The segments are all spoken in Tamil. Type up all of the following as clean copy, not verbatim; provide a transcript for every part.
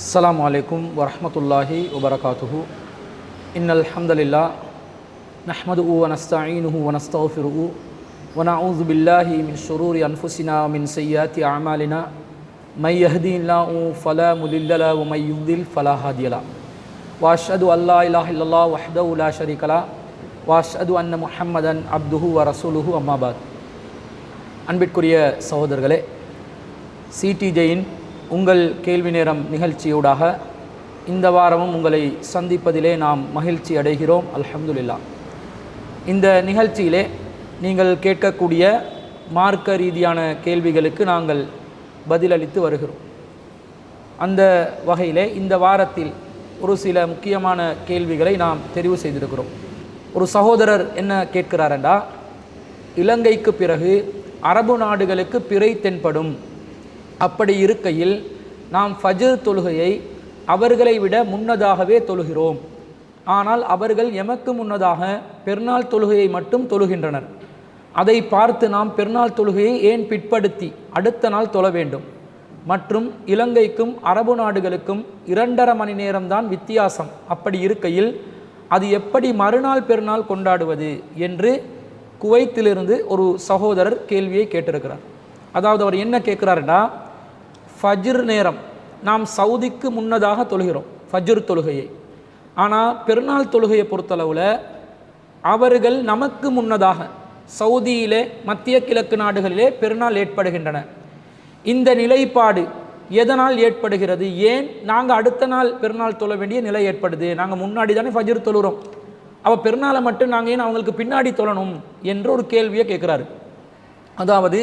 அஸ்ஸலாமு அலைக்கும் வரஹ்மத்துல்லாஹி வபரகாத்துஹு. இன்னல் ஹம்தலில்லாஹ் நஹ்மதுஹு வ நஸ்தஈனுஹு வ நஸ்தக்ஃபிருஹு வ நஊது பில்லாஹி மின் ஷுரூரி அன்ஃபுஸினா வ மின் ஸய்யிஆத்தி அஅமாலினா மை யஹ்திஹில்லாஹு ஃபலா முதில்ல லஹு வ மை யுض்லில் ஃபலா ஹாதிய லஹு வ அஷ்ஹது அன் லா இலாஹா இல்லல்லாஹ் வஹ்தஹு லா ஷரீக லஹு வ அஷ்ஹது அன்ன முஹம்மதன் அப்துஹு வ ரசூலுஹு அம்மா பாத். அன்பிற்குரிய சகோதரர்களே, சிடிஜேயின் உங்கள் கேள்வி நேரம் நிகழ்ச்சியூடாக இந்த வாரமும் உங்களை சந்திப்பதிலே நாம் மகிழ்ச்சி அடைகிறோம். அல்ஹம்துலில்லாஹ். இந்த நிகழ்ச்சியிலே நீங்கள் கேட்கக்கூடிய மார்க்க ரீதியான கேள்விகளுக்கு நாங்கள் பதிலளித்து வருகிறோம். அந்த வகையிலே இந்த வாரத்தில் ஒரு சில முக்கியமான கேள்விகளை நாம் தெரிவு செய்திருக்கிறோம். ஒரு சகோதரர் என்ன கேட்கிறாரண்டா, இலங்கைக்கு பிறகு அரபு நாடுகளுக்கு பிறை தென்படும், அப்படி இருக்கையில் நாம் ஃபஜ்ர் தொழுகையை அவர்களை விட முன்னதாகவே தொழுகிறோம். ஆனால் அவர்கள் எமக்கு முன்னதாக பெருநாள் தொழுகையை மட்டும் தொழுகின்றனர். அதை பார்த்து நாம் பெருநாள் தொழுகையை ஏன் பிற்படுத்தி அடுத்த நாள் தொழ வேண்டும்? மற்றும் இலங்கைக்கும் அரபு நாடுகளுக்கும் 2.5 மணி நேரம்தான் வித்தியாசம். அப்படி இருக்கையில் அது எப்படி மறுநாள் பெருநாள் கொண்டாடுவது என்று குவைத்திலிருந்து ஒரு சகோதரர் கேள்வியை கேட்டிருக்கிறார். அதாவது அவர் என்ன கேட்குறாருன்னா, ஃபஜ்ர் நேரம் நாம் சவுதிக்கு முன்னதாக தொழுகிறோம் ஃபஜ்ர் தொழுகையை. ஆனால் பெருநாள் தொழுகையை பொறுத்தளவில் அவர்கள் நமக்கு முன்னதாக சவுதியிலே மத்திய கிழக்கு நாடுகளிலே பெருநாள் ஏற்படுகின்றன. இந்த நிலைப்பாடு எதனால் ஏற்படுகிறது? ஏன் நாங்கள் அடுத்த நாள் பெருநாள் தொழ வேண்டிய நிலை ஏற்படுது? நாங்கள் முன்னாடி தானே ஃபஜ்ர் தொழுகிறோம், அவள் பெருநாளை மட்டும் நாங்கள் ஏன் அவங்களுக்கு பின்னாடி தொழணும் என்ற ஒரு கேள்வியை கேட்குறாரு. அதாவது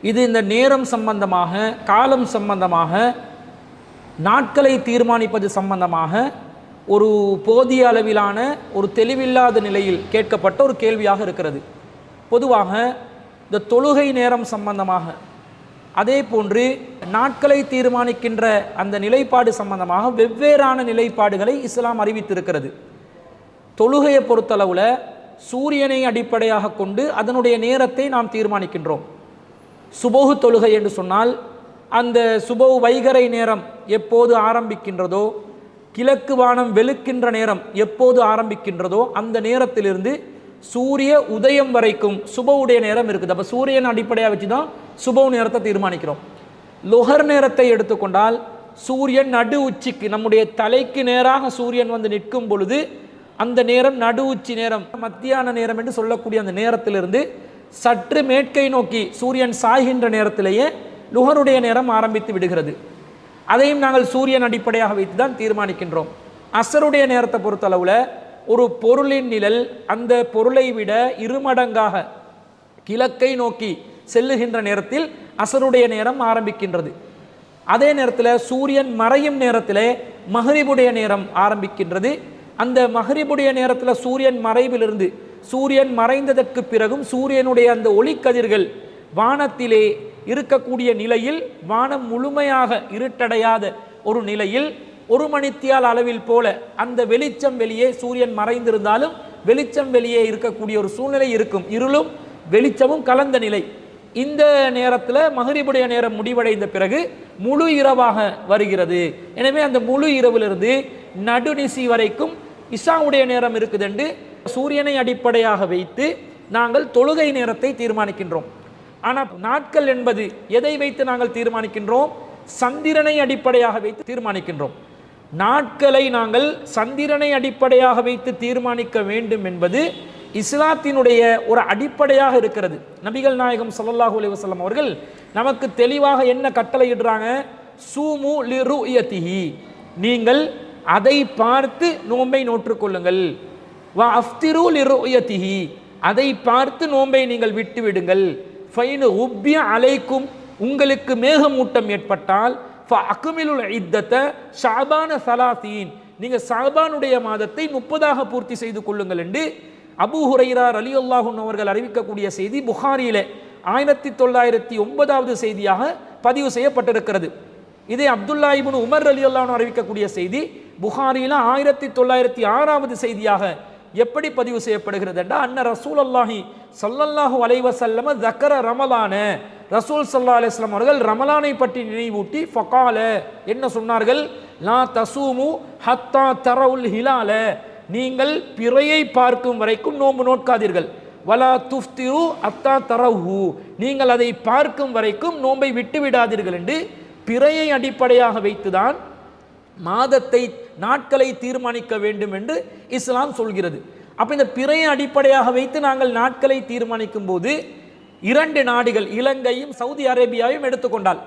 இது இந்த நேரம் சம்பந்தமாக, காலம் சம்பந்தமாக, நாட்களை தீர்மானிப்பது சம்பந்தமாக ஒரு போதிய அளவிலான ஒரு தெளிவில்லாத நிலையில் கேட்கப்பட்ட ஒரு கேள்வியாக இருக்கிறது. பொதுவாக இந்த தொழுகை நேரம் சம்பந்தமாக, அதே போன்று நாட்களை தீர்மானிக்கின்ற அந்த நிலைப்பாடு சம்பந்தமாக வெவ்வேறான நிலைப்பாடுகளை இஸ்லாம் அறிவித்திருக்கிறது. தொழுகையை பொறுத்தளவில் சூரியனை அடிப்படையாக கொண்டு அதனுடைய நேரத்தை நாம் தீர்மானிக்கின்றோம். சுபஹு தொழுகை என்று சொன்னால் அந்த சுபஹு வைகரை நேரம் எப்போது ஆரம்பிக்கின்றதோ, கிழக்கு வானம் வெளுக்கின்ற நேரம் எப்போது ஆரம்பிக்கின்றதோ அந்த நேரத்திலிருந்து சூரிய உதயம் வரைக்கும் சுபவுடைய நேரம் இருக்குது. அப்போ சூரியன் அடிப்படையாக வச்சு தான் சுபஹு நேரத்தை தீர்மானிக்கிறோம். லொஹர் நேரத்தை எடுத்துக்கொண்டால் சூரியன் நடு உச்சிக்கு, நம்முடைய தலைக்கு நேராக சூரியன் வந்து நிற்கும் பொழுது அந்த நேரம் நடு உச்சி நேரம், மத்தியான நேரம் என்று சொல்லக்கூடிய அந்த நேரத்திலிருந்து சற்று மேற்கை நோக்கி சூரியன் சாய்கின்ற நேரத்திலேயே லுஹருடைய நேரம் ஆரம்பித்து விடுகிறது. அதையும் நாங்கள் சூரியன் அடிப்படையாக வைத்து தான் தீர்மானிக்கின்றோம். அசருடைய நேரத்தை பொறுத்தளவில் ஒரு பொருளின் நிழல் அந்த பொருளை விட 2 மடங்காக கிழக்கை நோக்கி செல்லுகின்ற நேரத்தில் அசருடைய நேரம் ஆரம்பிக்கின்றது. அதே நேரத்தில் சூரியன் மறையும் நேரத்திலே மஹ்ரிபுடைய நேரம் ஆரம்பிக்கின்றது. அந்த மஹ்ரிபுடைய நேரத்தில் சூரியன் மறைவிலிருந்து சூரியன் மறைந்ததற்கு பிறகும் சூரியனுடைய அந்த ஒளிக்கதிர்கள் வானத்திலே இருக்கக்கூடிய நிலையில், வானம் முழுமையாக இருட்டடையாத ஒரு நிலையில் 1 மணித்தியால் அளவில் போல அந்த வெளிச்சம் வெளியே, சூரியன் மறைந்திருந்தாலும் வெளிச்சம் வெளியே இருக்கக்கூடிய ஒரு சூழ்நிலை இருக்கும். இருளும் வெளிச்சமும் கலந்த நிலை. இந்த நேரத்தில் மஹ்ரிபுடைய நேரம் முடிவடைந்த பிறகு முழு இரவாக வருகிறது. எனவே அந்த முழு இரவிலிருந்து நடுநிசி வரைக்கும் இஷாவுடைய நேரம் இருக்குது என்று சூரியனை அடிப்படையாக வைத்து நாங்கள் தொழுகை நேரத்தை தீர்மானிக்கின்றோம். ஆனால் நாட்கள் என்பது எதை வைத்து நாங்கள் தீர்மானிக்கின்றோம்? சந்திரனை அடிப்படையாக வைத்து தீர்மானிக்கின்றோம். நாட்களை நாங்கள் சந்திரனை அடிப்படையாக வைத்து தீர்மானிக்க வேண்டும் என்பது இஸ்லாத்தினுடைய ஒரு அடிப்படையாக இருக்கிறது. நபிகள் நாயகம் ஸல்லல்லாஹு அலைஹி வஸல்லம் அவர்கள் நமக்கு தெளிவாக என்ன கட்டளையிடுறாங்க? சூமு லிருயதிஹி, நீங்கள் அதை பார்த்து நோன்பை நோற்றுக்கொள்ளுங்கள். வ அஃப்திரு லிருயதிஹி, அதை பார்த்து நோன்பை நீங்கள் விட்டு விடுங்கள். ஃபைன் உப்பிய அலைக்கும், உங்களுக்கு மேகமூட்டம் ஏற்பட்டால் ஃபஅக்மிலுல் இத்தத ஷஅபான 30, நீங்கள் ஷஅபானுடைய மாதத்தை 30ஆக பூர்த்தி செய்து கொள்ளுங்கள் என்று அபூ ஹுரைரா ரலியல்லாஹு அன்ஹு அவர்கள் அறிவிக்கக்கூடிய செய்தி புகாரியிலே 1909வது செய்தியாக பதிவு செய்யப்பட்டிருக்கிறது. இதே அப்துல்லா இப்னு உமர் ரலியல்லாஹு அன்ஹு அறிவிக்கக்கூடிய செய்தி புகாரியில் 1906வது செய்தியாக எப்படி பதிவு செய்யப்படுகிறது என்றால், அன்ன ரசூலுல்லாஹி ஸல்லல்லாஹு அலைஹி வஸல்லம் ذكر ரமலான, ரசூல் ஸல்லல்லாஹு அலைஹி வஸல்லம் அவர்கள் ரமலானை பற்றி நினைவூட்டி ஃபகால என்ன சொன்னார்கள், லா தசூமு ஹத்தா தரவுல் ஹிலால, நீங்கள் பிறையை பார்க்கும் வரைக்கும் நோன்பு நோட்காதீர்கள். வலா துஃப்திரு அத்தா தரஹு, நீங்கள் அதை பார்க்கும் வரைக்கும் நோன்பை விட்டு விடாதீர்கள் என்று பிறையை அடிப்படையாக வைத்துதான் மாதத்தை நாட்களை தீர்மானிக்க வேண்டும் என்று இஸ்லாம் சொல்கிறது. அப்போ இந்த பிறையை அடிப்படையாக வைத்து நாங்கள் நாட்களை தீர்மானிக்கும் போது 2 நாடுகள் இலங்கையும் சவுதி அரேபியாவையும் எடுத்துக்கொண்டால்,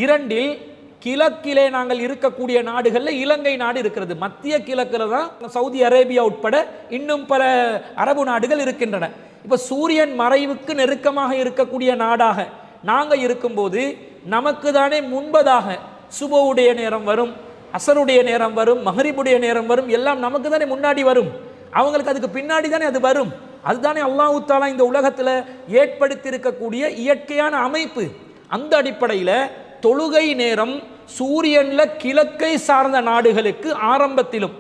2இல் கிழக்கிலே நாங்கள் இருக்கக்கூடிய நாடுகளில் இலங்கை நாடு இருக்கிறது. மத்திய கிழக்கில் தான் சவுதி அரேபியா உட்பட இன்னும் பல அரபு நாடுகள் இருக்கின்றன. இப்போ சூரியன் மறைவுக்கு நெருக்கமாக இருக்கக்கூடிய நாடாக நாங்கள் இருக்கும்போது நமக்கு தானே முன்பதாக சுபவுடைய நேரம் வரும், அசருடைய நேரம் வரும், மஹரிபுடைய நேரம் வரும், எல்லாம் நமக்கு தானே முன்னாடி வரும். அவங்களுக்கு அதுக்கு பின்னாடி தானே அது வரும். அதுதானே அல்லாஹ் தஆலா இந்த உலகத்தில் ஏற்படுத்தி இருக்கக்கூடிய இயற்கையான அமைப்பு. அந்த அடிப்படையில் தொழுகை நேரம் சூரியன்ல கிழக்கை சார்ந்த நாடுகளுக்கு ஆரம்பத்திலும்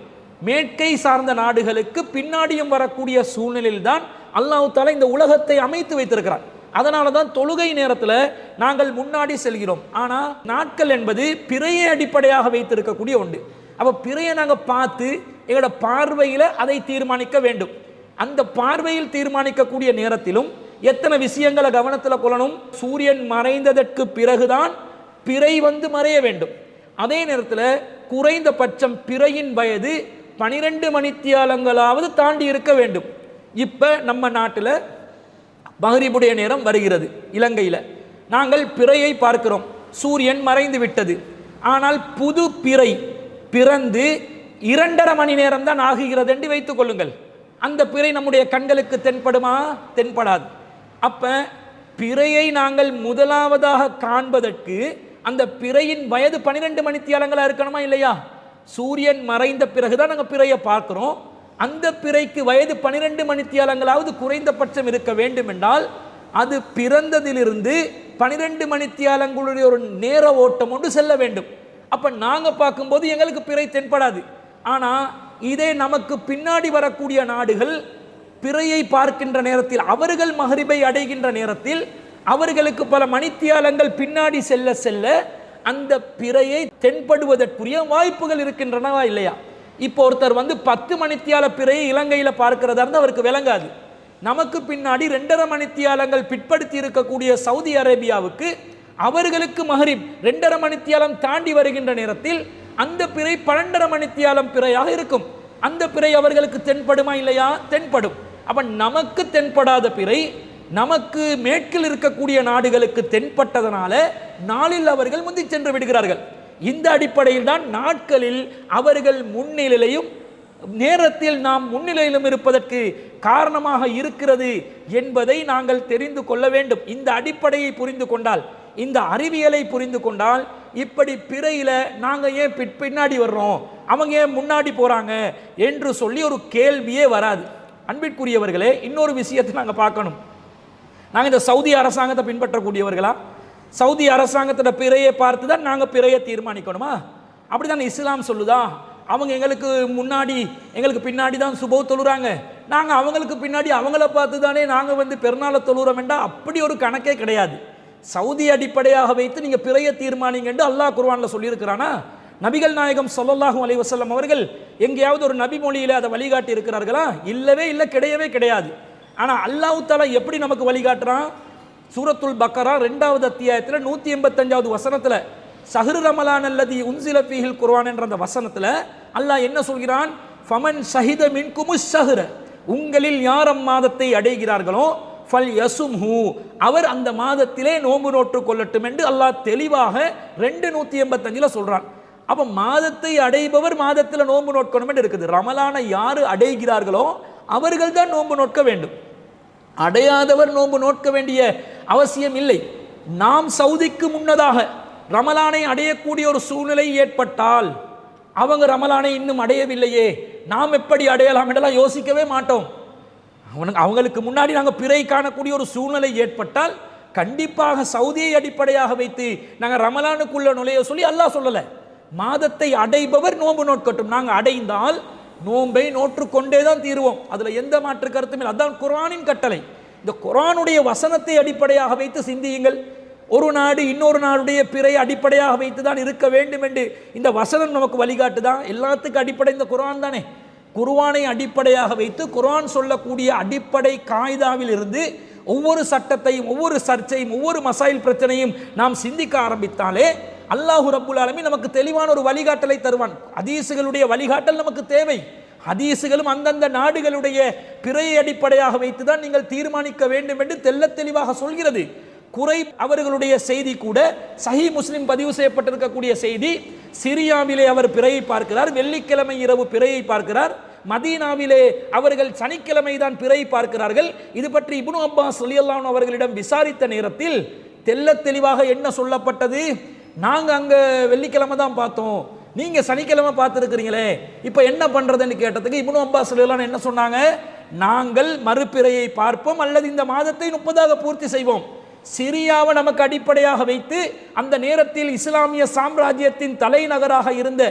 மேற்கை சார்ந்த நாடுகளுக்கு பின்னாடியும் வரக்கூடிய சூழ்நிலையில் தான் அல்லாஹ் தஆலா இந்த உலகத்தை அமைத்து வைத்திருக்கிறார். அதனால தான் தொழுகை நேரத்தில் நாங்கள் முன்னாடி செல்கிறோம். ஆனால் நாட்கள் என்பது பிறையை அடிப்படையாக வைத்திருக்கக்கூடிய ஒன்று. அப்போ பிறையை நாங்கள் பார்த்து எங்களோட பார்வையில் அதை தீர்மானிக்க வேண்டும். அந்த பார்வையில் தீர்மானிக்கக்கூடிய நேரத்திலும் எத்தனை விஷயங்களை கவனத்தில் கொள்ளணும். சூரியன் மறைந்ததற்கு பிறகுதான் பிறை மறைய வேண்டும். அதே நேரத்தில் குறைந்தபட்சம் பிறையின் வயது 12 மணித்தியாலங்களாவது தாண்டி இருக்க வேண்டும். இப்போ நம்ம நாட்டில் மஹ்ரிபுடைய நேரம் வருகிறது. இலங்கையில் நாங்கள் பிறையை பார்க்கிறோம், சூரியன் மறைந்து விட்டது. ஆனால் புது பிறை பிறந்து 2.5 மணி நேரம் தான் ஆகுகிறது என்று வைத்துக் கொள்ளுங்கள். அந்த பிறை நம்முடைய கண்களுக்கு தென்படுமா? தென்படாது. அப்ப பிறையை நாங்கள் முதலாவதாக காண்பதற்கு அந்த பிறையின் வயது 12 மணித்தியாலங்களா இருக்கணுமா இல்லையா? சூரியன் மறைந்த பிறகுதான் நாங்கள் பிறையை பார்க்கிறோம். அந்த பிறைக்கு வயது 12 மணித்தியாலங்களாவது குறைந்தபட்சம் இருக்க வேண்டும் என்றால் அது பிறந்ததிலிருந்து 12 மணித்தியாலங்களுடைய ஒரு நேர ஓட்டம் ஒன்று செல்ல வேண்டும். அப்ப நாங்க பார்க்கும்போது எங்களுக்கு பிறை தென்படாது. ஆனா இதே நமக்கு பின்னாடி வரக்கூடிய நாடுகள் பிறையை பார்க்கின்ற நேரத்தில், அவர்கள் மஹ்ரிபை அடைகின்ற நேரத்தில் அவர்களுக்கு பல மணித்தியாலங்கள் பின்னாடி செல்ல செல்ல அந்த பிறையை தென்படுவதற்குரிய வாய்ப்புகள் இருக்கின்றனவா இல்லையா? இப்போ ஒருத்தர் 10 மணித்தியால பிறையை இலங்கையில் பார்க்கிறதா இருந்தால் அவருக்கு விளங்காது. நமக்கு பின்னாடி 2.5 மணித்தியாலங்கள் பிற்படுத்தி இருக்கக்கூடிய சவுதி அரேபியாவுக்கு அவர்களுக்கு மஹ்ரிப் 2.5 மணித்தியாலம் தாண்டி வருகின்ற நேரத்தில் அந்த பிறை 12.5 மணித்தியாலம் பிறையாக இருக்கும். அந்த பிறை அவர்களுக்கு தென்படுமா இல்லையா? தென்படும். அப்ப நமக்கு தென்படாத பிறை நமக்கு மேற்கில் இருக்கக்கூடிய நாடுகளுக்கு தென்பட்டதனால நாளில் அவர்கள் முந்தி சென்று விடுகிறார்கள். இந்த அடிப்படையில் தான் நாட்களில் அவர்கள் முன்னிலையிலும் நேரத்தில் நாம் முன்னிலையிலும் இருப்பதற்கு காரணமாக இருக்கிறது என்பதை நாங்கள் தெரிந்து கொள்ள வேண்டும். இந்த அடிப்படையை புரிந்து கொண்டால், இந்த அறிவியலை புரிந்து கொண்டால், இப்படி பிறையில நாங்க ஏன் பின்னாடி வர்றோம், அவங்க ஏன் முன்னாடி போறாங்க என்று சொல்லி ஒரு கேள்வியே வராது. அன்பிற்குரியவர்களே, இன்னொரு விஷயத்தை நாங்கள் பார்க்கணும். நாங்கள் இந்த சவுதி அரசாங்கத்தை பின்பற்றக்கூடியவர்களா? சவுதி அரசாங்கத்தோட பிறையை பார்த்து தான் நாங்கள் பிறையை தீர்மானிக்கணுமா? அப்படிதான் இஸ்லாம் சொல்லுதா? அவங்க எங்களுக்கு முன்னாடி எங்களுக்கு பின்னாடி தான் சுபோ தொழுறாங்க, நாங்கள் அவங்களுக்கு பின்னாடி அவங்கள பார்த்து தானே நாங்கள் பெருநாளை தொழுறோம் என்றால் அப்படி ஒரு கணக்கே கிடையாது. சவுதி அடிப்படையாக வைத்து நீங்கள் பிறையை தீர்மானிங்க என்று அல்லாஹ் குர்ஆன்ல சொல்லியிருக்கிறானா? நபிகள் நாயகம் ஸல்லல்லாஹு அலைஹி வஸல்லம் அவர்கள் எங்கேயாவது ஒரு நபி மொழியில் அதை வழிகாட்டி இருக்கிறார்களா? இல்லவே இல்லை, கிடையவே கிடையாது. ஆனால் அல்லாஹ் தஆலா எப்படி நமக்கு வழிகாட்டுறான்? சூரத்துல் பக்கரா 2வது அத்தியாயத்தில் 185வது வசனத்தில் ஷஹ்ரு ரமலான் அல்லதி உன்சில ஃபீஹில் குர்ஆன் என்ற அந்த வசனத்தில் அல்லாஹ் என்ன சொல்கிறான்? ஃபமன் ஷஹித மின்குமுஷ் ஷஹ்ர, உங்களில் யார் அம்மாதத்தை அடைகிறார்களோ ஃபல் யசும்ஹு, அவர் அந்த மாதத்திலே நோன்பு நோற்று கொள்ளட்டும் என்று அல்லாஹ் தெளிவாக 285 சொல்றான். அப்ப மாதத்தை அடைபவர் மாதத்தில் நோன்பு நோக்கணும் என்று இருக்குது. ரமலானை யாரு அடைகிறார்களோ அவர்கள் தான் நோன்பு நோக்க வேண்டும். அடையாதவர் நோன்பு நோக்க வேண்டிய அவசியம் இல்லை. நாம் சவுதிக்கு முன்னதாக ரமலானை அடையக்கூடிய ஒரு சூழ்நிலை ஏற்பட்டால், அவங்க ரமலானை இன்னும் அடையவில்லையே, நாம் எப்படி அடையலாம் என்றெல்லாம் யோசிக்கவே மாட்டோம். அவங்களுக்கு முன்னாடி நாங்கள் பிறை காணக்கூடிய ஒரு சூழ்நிலை ஏற்பட்டால் கண்டிப்பாக சவுதியை அடிப்படையாக வைத்து நாங்கள் ரமலானுக்குள்ள நுழைய சொல்லி அல்லாஹ் சொல்லலை. மாதத்தை அடைபவர் நோன்பு நோக்கட்டும். நாங்கள் அடைந்தால் நோன்பை நோற்று கொண்டே தான் தீருவோம். அதில் எந்த மாற்று கருத்தும் இல்லை. அதுதான் குர்ஆனின் கட்டளை. இந்த குர்ஆனுடைய வசனத்தை அடிப்படையாக வைத்து சிந்தியுங்கள். ஒரு நாடு இன்னொரு நாடுடைய பிறை அடிப்படையாக வைத்து தான் இருக்க வேண்டும் என்று இந்த வசனம் நமக்கு வழிகாட்டுதான். எல்லாத்துக்கும் அடிப்படை இந்த குர்ஆன் தானே. குர்ஆனை அடிப்படையாக வைத்து குர்ஆன் சொல்லக்கூடிய அடிப்படை காயிதாவில் இருந்து ஒவ்வொரு சட்டத்தையும் ஒவ்வொரு சர்ச்சையும் ஒவ்வொரு மசாயில் பிரச்சனையும் நாம் சிந்திக்க ஆரம்பித்தாலே அல்லாஹு ரப்புல் ஆலமீன் நமக்கு தெளிவான ஒரு வழிகாட்டலை தருவான். ஹதீஸுகளுடைய வழிகாட்டல் நமக்கு தேவை. ஹதீஸுகளும் அந்தந்த நாடுகளுடைய பிறையை அடிப்படையாக வைத்துதான் நீங்கள் தீர்மானிக்க வேண்டும் என்று தெள்ளத் தெளிவாக சொல்கிறது. குறை அவர்களுடைய செய்தி கூட சஹீஹ் முஸ்லிம் பதிவு செய்யப்பட்டிருக்கக்கூடிய செய்தி. சிரியாவிலே அவர் பிறையை பார்க்கிறார், வெள்ளிக்கிழமை இரவு பிறையை பார்க்கிறார். மதீனாவிலே அவர்கள் சனிக்கிழமை தான் பிறை பார்க்கிறார்கள். இது பற்றி இப்னு அப்பாஸ் ரலியல்லாஹு அன்ஹு அவர்களிடம் விசாரித்த நேரத்தில் தெள்ளத் தெளிவாக என்ன சொல்லப்பட்டது? நாங்க அங்க வெள்ளிக்கிழமை தான் பார்த்தோம், நீங்க சனிக்கிழமை பார்த்துருக்கிறீங்களே, இப்ப என்ன பண்றதுன்னு கேட்டதுக்கு இப்னு அப்பாஸ் ரலியல்லாஹு அன்ஹு என்ன சொன்னாங்க? நாங்கள் மறுபிறையை பார்ப்போம் அல்லது இந்த மாதத்தை 30 பூர்த்தி செய்வோம். சிரியாவை நமக்கு அடிப்படையாக வைத்து அந்த நேரத்தில் இஸ்லாமிய சாம்ராஜ்யத்தின் தலைநகராக இருந்த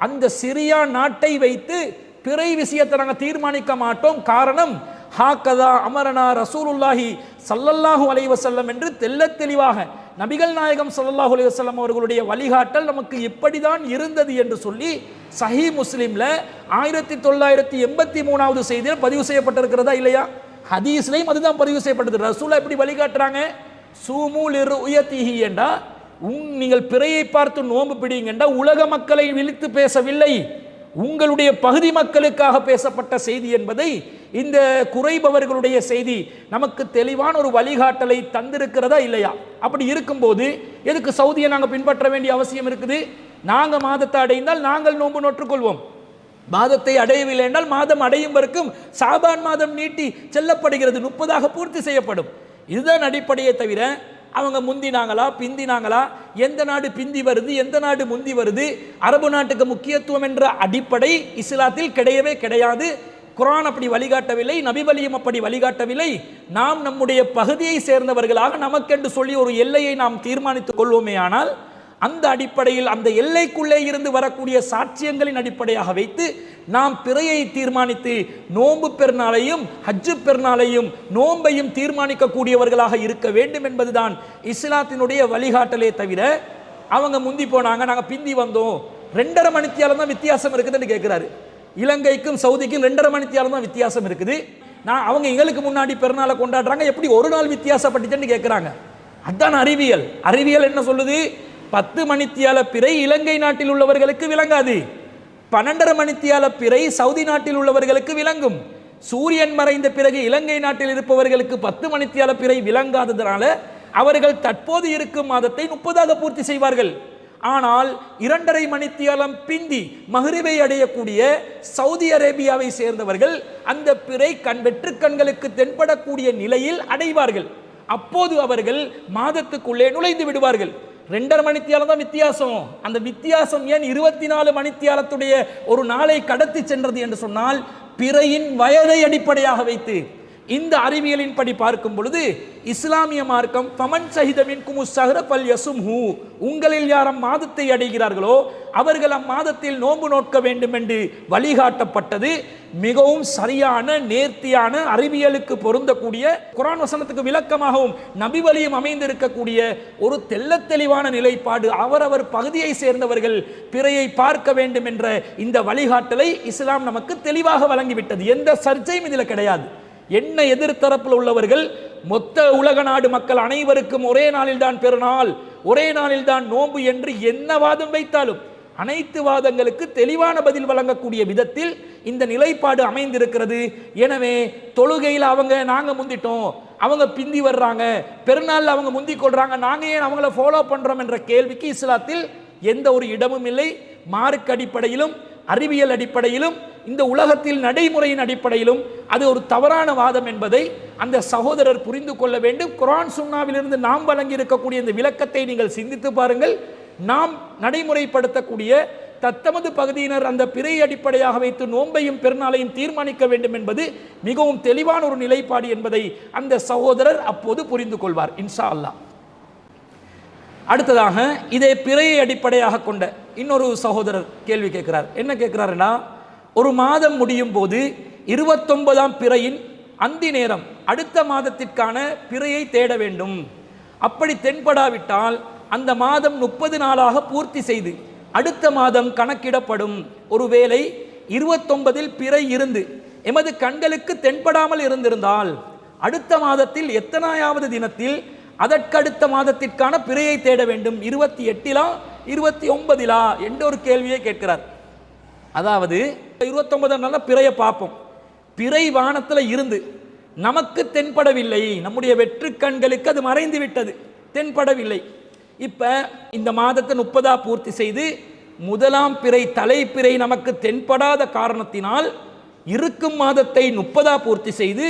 அந்த சிரியா நாட்டை வைத்து பிறை விஷயத்தை நாங்கள் தீர்மானிக்க மாட்டோம். காரணம் ஹாக்கதா அமரனா ரசூலுல்லாஹி ஸல்லல்லாஹு அலைஹி வஸல்லம் என்று தெள்ளத் தெளிவாக நபிகள் நாயகம் ஸல்லல்லாஹு அலைஹி வஸல்லம் அவர்களுடைய வழிகாட்டல் நமக்கு எப்படிதான் இருந்தது என்று சொல்லி சஹீஹ் முஸ்லிம்ல 1983வது செய்தியில் பதிவு செய்யப்பட்டிருக்கிறதா இல்லையா? ஹதீஸ்லையும் அதுதான் பதிவு செய்யப்பட்டது. ரசூலா எப்படி வழிகாட்டுறாங்க? சூமு லிருயதிஹி என்றா நீங்கள் பிறையை பார்த்து நோன்பு பிடிங்கண்டா உலக மக்களை விழித்து பேசவில்லை, உங்களுடைய பகுதி மக்களுக்காக பேசப்பட்ட செய்தி என்பதை இந்த குறைபவர்களுடைய செய்தி நமக்கு தெளிவான ஒரு வழிகாட்டலை தந்திருக்கிறதா இல்லையா? அப்படி இருக்கும்போது எதுக்கு சவுதியை நாங்கள் பின்பற்ற வேண்டிய அவசியம் இருக்குது? நாங்கள் மாதத்தை அடைந்தால் நாங்கள் நோன்பு நோற்றுக்கொள்வோம், மாதத்தை அடையவில்லை என்றால் மாதம் அடையும் வரைக்கும் சாபான் மாதம் நீட்டி செல்லப்படுகிறது, 30 பூர்த்தி செய்யப்படும். இதுதான் அடிப்படையே தவிர அவங்க முந்தினாங்களா பிந்தினாங்களா, எந்த நாடு பிந்தி வருது எந்த நாடு முந்தி வருது, அரபு நாட்டுக்கு முக்கியத்துவம் என்ற அடிப்படை இஸ்லாத்தில் கிடையவே கிடையாது. குர்ஆன் அப்படி வழிகாட்டவில்லை, நபி வலியும் அப்படி வழிகாட்டவில்லை. நாம் நம்முடைய பகுதியை சேர்ந்தவர்களாக நமக்கென்று சொல்லி ஒரு எல்லையை நாம் தீர்மானித்துக் கொள்வோமே ஆனால் அந்த அடிப்படையில் அந்த எல்லைக்குள்ளே இருந்து வரக்கூடிய சாட்சியங்களின் அடிப்படையாக வைத்து நாம் பிறையை தீர்மானித்து நோன்பு பெருநாளையும் ஹஜ்ஜு பெருநாளையும் நோன்பையும் தீர்மானிக்கக்கூடியவர்களாக இருக்க வேண்டும் என்பதுதான் இஸ்லாத்தினுடைய வழிகாட்டலே தவிர அவங்க முந்தி போனாங்க நாங்கள் பிந்தி வந்தோம் 2.5 மணித்தியாலம் தான் வித்தியாசம் இருக்குதுன்னு கேட்குறாரு. இலங்கைக்கும் சவுதிக்கும் 2.5 மணித்தியாலம் தான் வித்தியாசம் இருக்குது. அவங்க எங்களுக்கு முன்னாடி பெருநாளை கொண்டாடுறாங்க, எப்படி ஒரு நாள் வித்தியாசப்பட்டுச்சுன்னு கேட்குறாங்க. அதுதான் அறிவியல். அறிவியல் என்ன சொல்லுது? 10 மணித்தியால பிறை இலங்கை நாட்டில் உள்ளவர்களுக்கு விளங்காது, 12.5 மணித்தியால பிறை சவுதி நாட்டில் உள்ளவர்களுக்கு விளங்கும். சூரியன் மறைந்த பிறகு இலங்கை நாட்டில் இருப்பவர்களுக்கு 10 மணித்தியால பிறை விளங்காததனால அவர்கள் தற்போது இருக்கும் மாதத்தை 30 பூர்த்தி செய்வார்கள். ஆனால் 2.5 மணித்தியாலம் பிந்தி மஹ்ரிபை அடையக்கூடிய சவுதி அரேபியாவை சேர்ந்தவர்கள் அந்த பிறை வெற்று கண்களுக்கு தென்படக்கூடிய நிலையில் அடைவார்கள். அப்போது அவர்கள் மாதத்துக்குள்ளே நுழைந்து விடுவார்கள். 2.5 மணித்தியாலம் தான் வித்தியாசம். அந்த வித்தியாசம் ஏன் 24 மணித்தியாலத்துடைய ஒரு நாளை கடத்தி சென்றது என்று சொன்னால் பிறையின் வயதை அடிப்படையாக வைத்து இந்த அறிவியலின் படி பார்க்கும் பொழுது இஸ்லாமிய மார்க்கம் ஃபமன் ஷஹிதமின் குமுஸ்ஸஹ்ர ஃபல்யசும்ஹு, உங்களில் யாரும் மாதத்தை அடைகிறார்களோ அவர்கள் அம்மாதத்தில் நோன்பு நோக்க வேண்டும் என்று வழிகாட்டப்பட்டது. மிகவும் சரியான நேர்த்தியான அறிவியலுக்கு பொருந்தக்கூடிய குர்ஆன் வசனத்துக்கு விளக்கமாகவும் நபி வழியும் அமைந்திருக்கக்கூடிய ஒரு தெள்ளத் தெளிவான நிலைப்பாடு. அவரவர் பகுதியை சேர்ந்தவர்கள் பிறையை பார்க்க வேண்டும் என்ற இந்த வழிகாட்டலை இஸ்லாம் நமக்கு தெளிவாக வழங்கிவிட்டது. எந்த சர்ச்சையும் இதில் கிடையாது. என்ன எதிர்த்தரப்பில் உள்ளவர்கள் மொத்த உலக நாடு மக்கள் அனைவருக்கும் ஒரே நாளில் தான் பெருநாள், ஒரே நாளில் தான் நோன்பு என்று என்ன வாதம் வைத்தாலும் அனைத்து வாதங்களுக்கு தெளிவான பதில் வழங்கக்கூடிய விதத்தில் இந்த நிலைப்பாடு அமைந்திருக்கிறது. எனவே தொழுகையில் நாங்க முந்திட்டோம், அவங்க பிந்தி வர்றாங்க, பெருநாள் அவங்க முந்தி கொள்றாங்க, நாங்க ஏன் அவங்கள ஃபாலோ பண்றோம் என்ற கேள்விக்கு இஸ்லாத்தில் எந்த ஒரு இடமும் இல்லை. மார்க் அடிப்படையிலும் அறிவியல் அடிப்படையிலும் இந்த உலகத்தில் நடைமுறையின் அடிப்படையிலும் அது ஒரு தவறான வாதம் என்பதை அந்த சகோதரர் புரிந்து கொள்ள வேண்டும். குர்ஆன் சுன்னாவிலிருந்து நாம் வழங்கி இருக்கக்கூடிய இந்த விளக்கத்தை நீங்கள் சிந்தித்து பாருங்கள். நாம் நடைமுறைப்படுத்தக்கூடிய தத்தமது பகுதியினர் அந்த பிறை அடிப்படையாக வைத்து நோன்பையும் பெருநாளையும் தீர்மானிக்க வேண்டும் என்பது மிகவும் தெளிவான ஒரு நிலைப்பாடு என்பதை அந்த சகோதரர் அப்போது புரிந்து கொள்வார் இன்ஷா அல்லாஹ். அடுத்ததாக இதே பிறையை அடிப்படையாக கொண்ட இன்னொரு சகோதரர் கேள்வி கேட்கிறார். என்ன கேட்கிறாருன்னா, ஒரு மாதம் முடியும் போது 29ஆம் பிறையின் அந்தி நேரம் அடுத்த மாதத்திற்கான பிறையை தேட வேண்டும். அப்படி தென்படாவிட்டால் அந்த மாதம் 30 நாளாக பூர்த்தி செய்து அடுத்த மாதம் கணக்கிடப்படும். ஒருவேளை 29 பிறை இருந்து எமது கண்களுக்கு தென்படாமல் இருந்திருந்தால் அடுத்த மாதத்தில் எத்தனாயாவது தினத்தில் அதற்கடுத்த மாதத்திற்கான பிறையை தேட வேண்டும்? 28 29 என்ற ஒரு கேள்வியை கேட்கிறார். அதாவது 29 நாள் பிறையை பார்ப்போம். பிறை வானத்தில் இருந்து நமக்கு தென்படவில்லை, நம்முடைய வெற்று கண்களுக்கு அது மறைந்து விட்டது, தென்படவில்லை. இப்ப இந்த மாதத்தை 30 பூர்த்தி செய்து முதலாம் பிறை தலைப்பிறை நமக்கு தென்படாத காரணத்தினால் இருக்கும் மாதத்தை 30 பூர்த்தி செய்து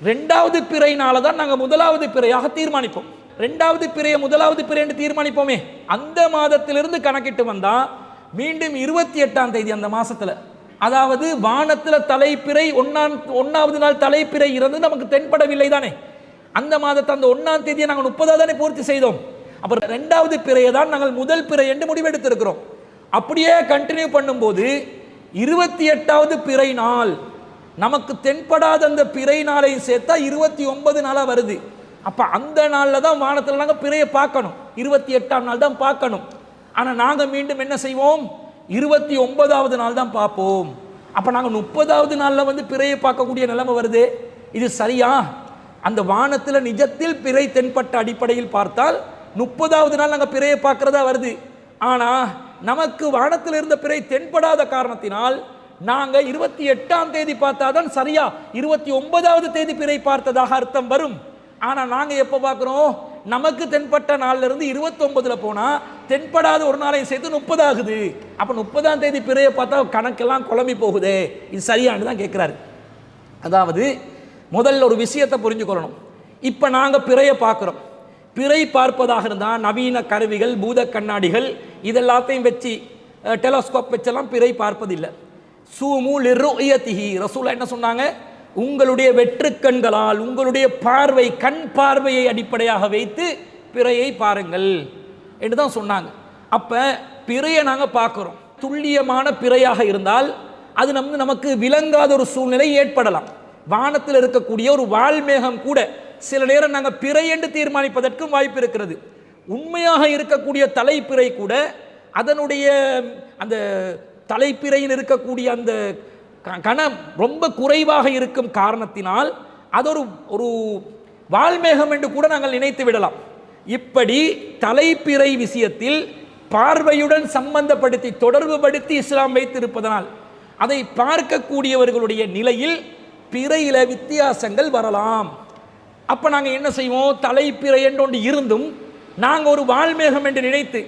இரண்டாவது பிறையினால தான் நாங்கள் முதலாவது பிறையாக தீர்மானிப்போம். இரண்டாவது பிறையை முதலாவது பிறை என்று தீர்மானிப்போமே. அந்த மாதத்திலிருந்து கணக்கிட்டு வந்தா மீண்டும் 28ஆம் தேதி அந்த மாசத்துல, அதாவது வானத்தில் தலைப்பிறை ஒன்னாவது நாள் தலைப்பிறை இருந்து நமக்கு தென்படவில்லை தானே, அந்த மாதத்தை அந்த 1ஆம் தேதியை நாங்கள் 30 தானே பூர்த்தி செய்தோம். அப்புறம் இரண்டாவது பிறையை தான் நாங்கள் முதல் பிறை என்று முடிவெடுத்திருக்கிறோம். அப்படியே கண்டினியூ பண்ணும்போது 28வது பிறை நாள் நமக்கு தென்படாத அந்த பிறை நாளை சேர்த்தா 29 நாளா வருது. அப்ப அந்த நாள்ல தான் வானத்தில் நாங்கள் பிறையை பார்க்கணும், 28ஆம் நாள் தான் பார்க்கணும். ஆனா நாங்க மீண்டும் என்ன செய்வோம், 29வது நாள் தான் பார்ப்போம். அப்ப நாங்க 30வது நாள்ல பிறையை பார்க்கக்கூடிய நிலைமை வருது. இது சரியா? அந்த வானத்தில் நிஜத்தில் பிறை தென்பட்ட அடிப்படையில் பார்த்தால் 30வது நாள் நாங்கள் பிறையை பார்க்கிறதா வருது. ஆனா நமக்கு வானத்தில் இருந்த பிறை தென்படாத காரணத்தினால் நாங்க 28ஆம் தேதி பார்த்தாதான் சரியா 29வது தேதி பிறை பார்த்ததாக அர்த்தம் வரும். ஆனா நாங்க எப்ப பார்க்கிறோம், நமக்கு தென்பட்ட நாள்ல இருந்து 29ல போனா தென்படாத ஒரு நாளை சேர்த்து 30 ஆகுது. அப்ப 30ஆம் தேதி பிறையை பார்த்தா கணக்கெல்லாம் குழம்பி போகுது. இது சரியானு தான் கேட்கிறாரு. அதாவது முதல்ல ஒரு விஷயத்தை புரிஞ்சுக்கொள்ளணும். இப்ப நாங்க பிறையை பார்க்கிறோம். பிறை பார்ப்பதாக இருந்தால் நவீன கருவிகள், பூத கண்ணாடிகள் இதெல்லாத்தையும் வச்சு டெலஸ்கோப் வச்செல்லாம் பிறை பார்ப்பதில்லை. சூமு லிருயதிஹி, ரசூலா என்ன சொன்னாங்க, உங்களுடைய வெற்று கண்களால் உங்களுடைய பார்வை, கண் பார்வையை அடிப்படையாக வைத்து பிறையை பாருங்கள் என்று தான் சொன்னாங்க. அப்ப பிறையை நாங்கள் பார்க்கிறோம். துல்லியமான பிறையாக இருந்தால் அது நமக்கு விளங்காத ஒரு சூழ்நிலை ஏற்படலாம். வானத்தில் இருக்கக்கூடிய ஒரு வால்மேகம் கூட சில நேரம் நாங்கள் பிறை என்று தீர்மானிப்பதற்கும் வாய்ப்பு இருக்கிறது. உண்மையாக இருக்கக்கூடிய தலைப்பிறை கூட அதனுடைய அந்த தலைப்பிறையில் இருக்கக்கூடிய அந்த கணம் ரொம்ப குறைவாக இருக்கும் காரணத்தினால் அது ஒரு வால்மேகம் என்று கூட நாங்கள் நினைத்து விடலாம். இப்படி தலைப்பிறை விஷயத்தில் பார்வையுடன் சம்பந்தப்படுத்தி தொடர்பு படுத்தி இஸ்லாம் வைத்திருப்பதனால் அதை பார்க்கக்கூடியவர்களுடைய நிலையில் பிறையில வித்தியாசங்கள் வரலாம். அப்ப நாங்க என்ன செய்வோம், தலைப்பிறை என்று ஒன்று இருந்தும் நாங்கள் ஒரு வால்மேகம் என்று நினைத்து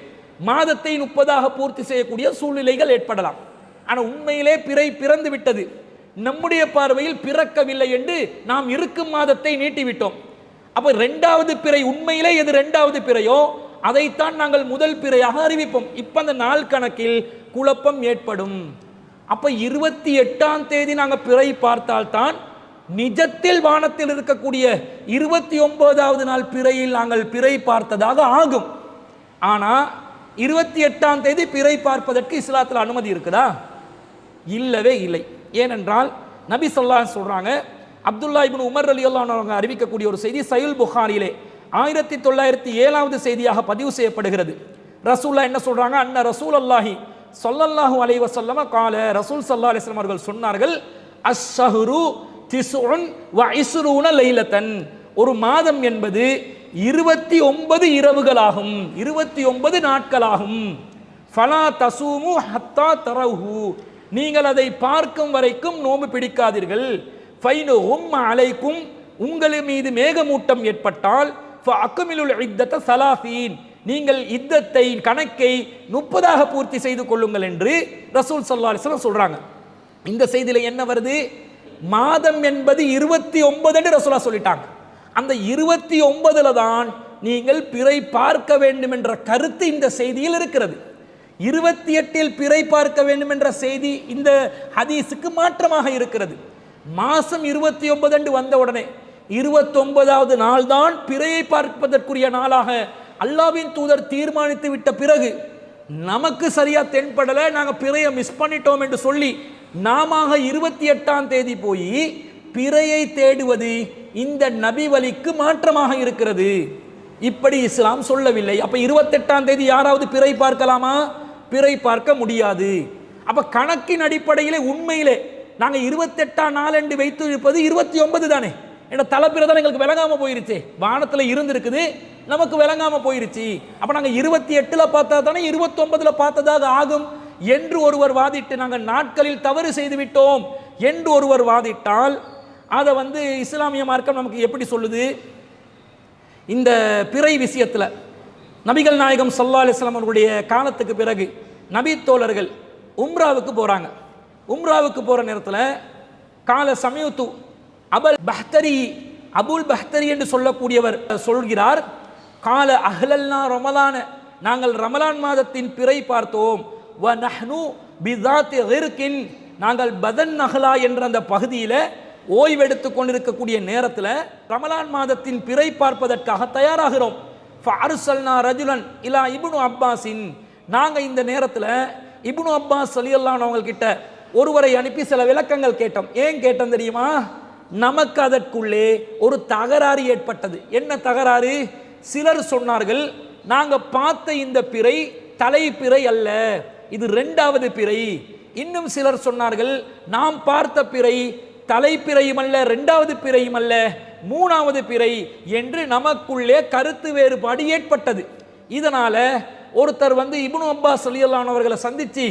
மாதத்தை 30ஆக பூர்த்தி செய்யக்கூடிய சூழ்நிலைகள் ஏற்படலாம். ஆனால் உண்மையிலே பிறை பிறந்து விட்டது, நம்முடைய பார்வையில் பிறக்கவில்லை என்று நாம் இருக்கும் மாதத்தை நீட்டிவிட்டோம். அப்ப இரண்டாவது பிறை உண்மையிலே எது இரண்டாவது பிறையோ அதைத்தான் நாங்கள் முதல் பிறையாக அறிவிப்போம். இப்ப அந்த நாள் கணக்கில் குழப்பம் ஏற்படும். அப்ப 28ஆம் தேதி நாங்கள் பிறை பார்த்தால்தான் நிஜத்தில் வானத்தில் இருக்கக்கூடிய 29வது நாள் பிறையில் நாங்கள் பிறை பார்த்ததாக ஆகும். ஆனா 28ஆம் தேதி பிறை பார்ப்பதற்கு இஸ்லாத்தில் அனுமதி இருக்குதா? இல்லவே இல்லை. ஏனென்றால் நபி ஸல்லல்லாஹு அலைஹி சொல்றாங்க, அப்துல்லா இப்னு உமர் ரலியல்லாஹு அன்ஹு அறிவிக்கக்கூடிய ஒரு செய்தி சஹீஹ் புகாரியிலே 1907வது செய்தியாக பதிவு செய்யப்படுகிறது. ரசூலுல்லாஹ் என்ன சொல்றாங்க, அன்ன ரசூலுல்லாஹி ஸல்லல்லாஹு அலைஹி வஸல்லம் கால, ரசூல் ஸல்லல்லாஹு அலைஹி வஸல்லம் அவர்கள் சொன்னார்கள், அஷ்ஷஹ்ரு திஸ்உன் வ இஸ்ரூன லைலத்தன், ஒரு மாதம் என்பது 29 இரவுகளாகும், 29 நாட்களாகும். ஃபலா தசூமு ஹத்தா தரஹு, நீங்கள் அதை பார்க்கும் வரைக்கும் நோன்பு பிடிக்காதீர்கள். ஃபைனுஹும் அலைக்கும், உங்கள் மீது மேகமூட்டம் ஏற்பட்டால் ஃபஅக்மிலுல் இத்தத ஸலாஸீன், நீங்கள் இத்தத்தை கணக்கை 30ஆக பூர்த்தி செய்து கொள்ளுங்கள் என்று ரசூல் ஸல்லல்லாஹு அலைஹி வஸல்லம் சொல்றாங்க. இந்த செய்தியில என்ன வருது, மாதம் என்பது 29 என்று ரசூலா சொல்லிட்டாங்க. அந்த 29ல தான் நீங்கள் பிறை பார்க்க வேண்டும் என்ற கருத்து இந்த செய்தியில் இருக்கிறது. 28இல் பிறை பார்க்க வேண்டும் என்ற செய்தி இந்த ஹதீஸுக்கு மாற்றமாக இருக்கிறது. மாசம் 29 என்று வந்த உடனே 29வது நாள் தான் பிறையை பார்ப்பதற்குரிய நாளாக அல்லாஹ்வின் தூதர் தீர்மானித்து விட்ட பிறகு நமக்கு சரியா தென்படலை, நாங்கள் பிறையை மிஸ் பண்ணிட்டோம் என்று சொல்லி நாம 28ஆம் தேதி போய் பிறையை தேடுவது இந்த நபி வழிக்கு மாற்றமாக இருக்கிறது. இப்படி இஸ்லாம் சொல்லவில்லை. அப்ப 28ஆம் தேதி யாராவது பிறை பார்க்கலாமா? பிறை பார்க்க முடியாது. அப்ப கணக்கின் அடிப்படையிலே உண்மையிலே நாங்க 28ஆம் நாள் என்று வைத்து இருப்பது 29 தானே. என்ற தலைப்பிறை தான் எங்களுக்கு விளங்காம போயிருச்சு. வானத்துல இருந்திருக்குது, நமக்கு விளங்காம போயிருச்சு. அப்ப நாங்க 28ல பார்த்தா தானே 29ல பார்த்ததாக ஆகும் என்று ஒருவர் வாதிட்டு நாங்கள் நாட்களில் தவறு செய்து விட்டோம் என்று ஒருவர் வாதிட்டால் அதை இஸ்லாமிய மார்க்கம் நமக்கு எப்படி சொல்லுது? இந்த பிறை விஷயத்தில் நபிகள் நாயகம் ஸல்லல்லாஹு அலைஹி வஸல்லம் அவர்களுடைய காலத்துக்கு பிறகு நபி தோழர்கள் உம்ராவுக்கு போகிறாங்க. உம்ராவுக்கு போகிற நேரத்தில் கால சமயத்து அபுல் பஹ்தரி என்று சொல்லக்கூடியவர் சொல்கிறார், கால அஹ்லல்னா ரமலான, நாங்கள் ரமலான் மாதத்தின் பிறை பார்த்தோம். வ நஹ்னு பிதாத்தி கிர்கின், நாங்கள் பதன் நஹ்லா என்ற அந்த பகுதியில் ஓய்வெடுத்து கொண்டிருக்கக்கூடிய நேரத்தில் ரமலான் மாதத்தின் பிறை பார்ப்பதற்காக தயாராகிறோம். ஃபஅர்சல்னா ரஜுலன் இலா இப்னு அப்பாஸின், நாங்கள் இந்த நேரத்தில் இப்னு அப்பாஸ் ரலியல்லாஹு அன்ஹு அவங்க கிட்ட ஒருவரை அனுப்பி சில விளக்கங்கள் கேட்டோம். ஏன் கேட்டோம் தெரியுமா? நமக்கு அதற்குள்ளே ஒரு தகராறு ஏற்பட்டது. என்ன தகராறு? சிலர் சொன்னார்கள், நாங்கள் பார்த்த இந்த பிறை தலைப்பிறை அல்ல, இது 2வது பிறை. இன்னும் சிலர் சொன்னார்கள், நாம் பார்த்த பிறை தலைப்பிறையும் அல்ல, 2வது பிறையும் அல்ல, 3வது பிறை என்று நமக்குள்ளே கருத்து வேறுபாடு ஏற்பட்டது. இதனால ஒருத்தர் இப்னு அப்பாஸ் ரலியல்லாஹு அன்ஹு அவர்களை சந்திச்சு,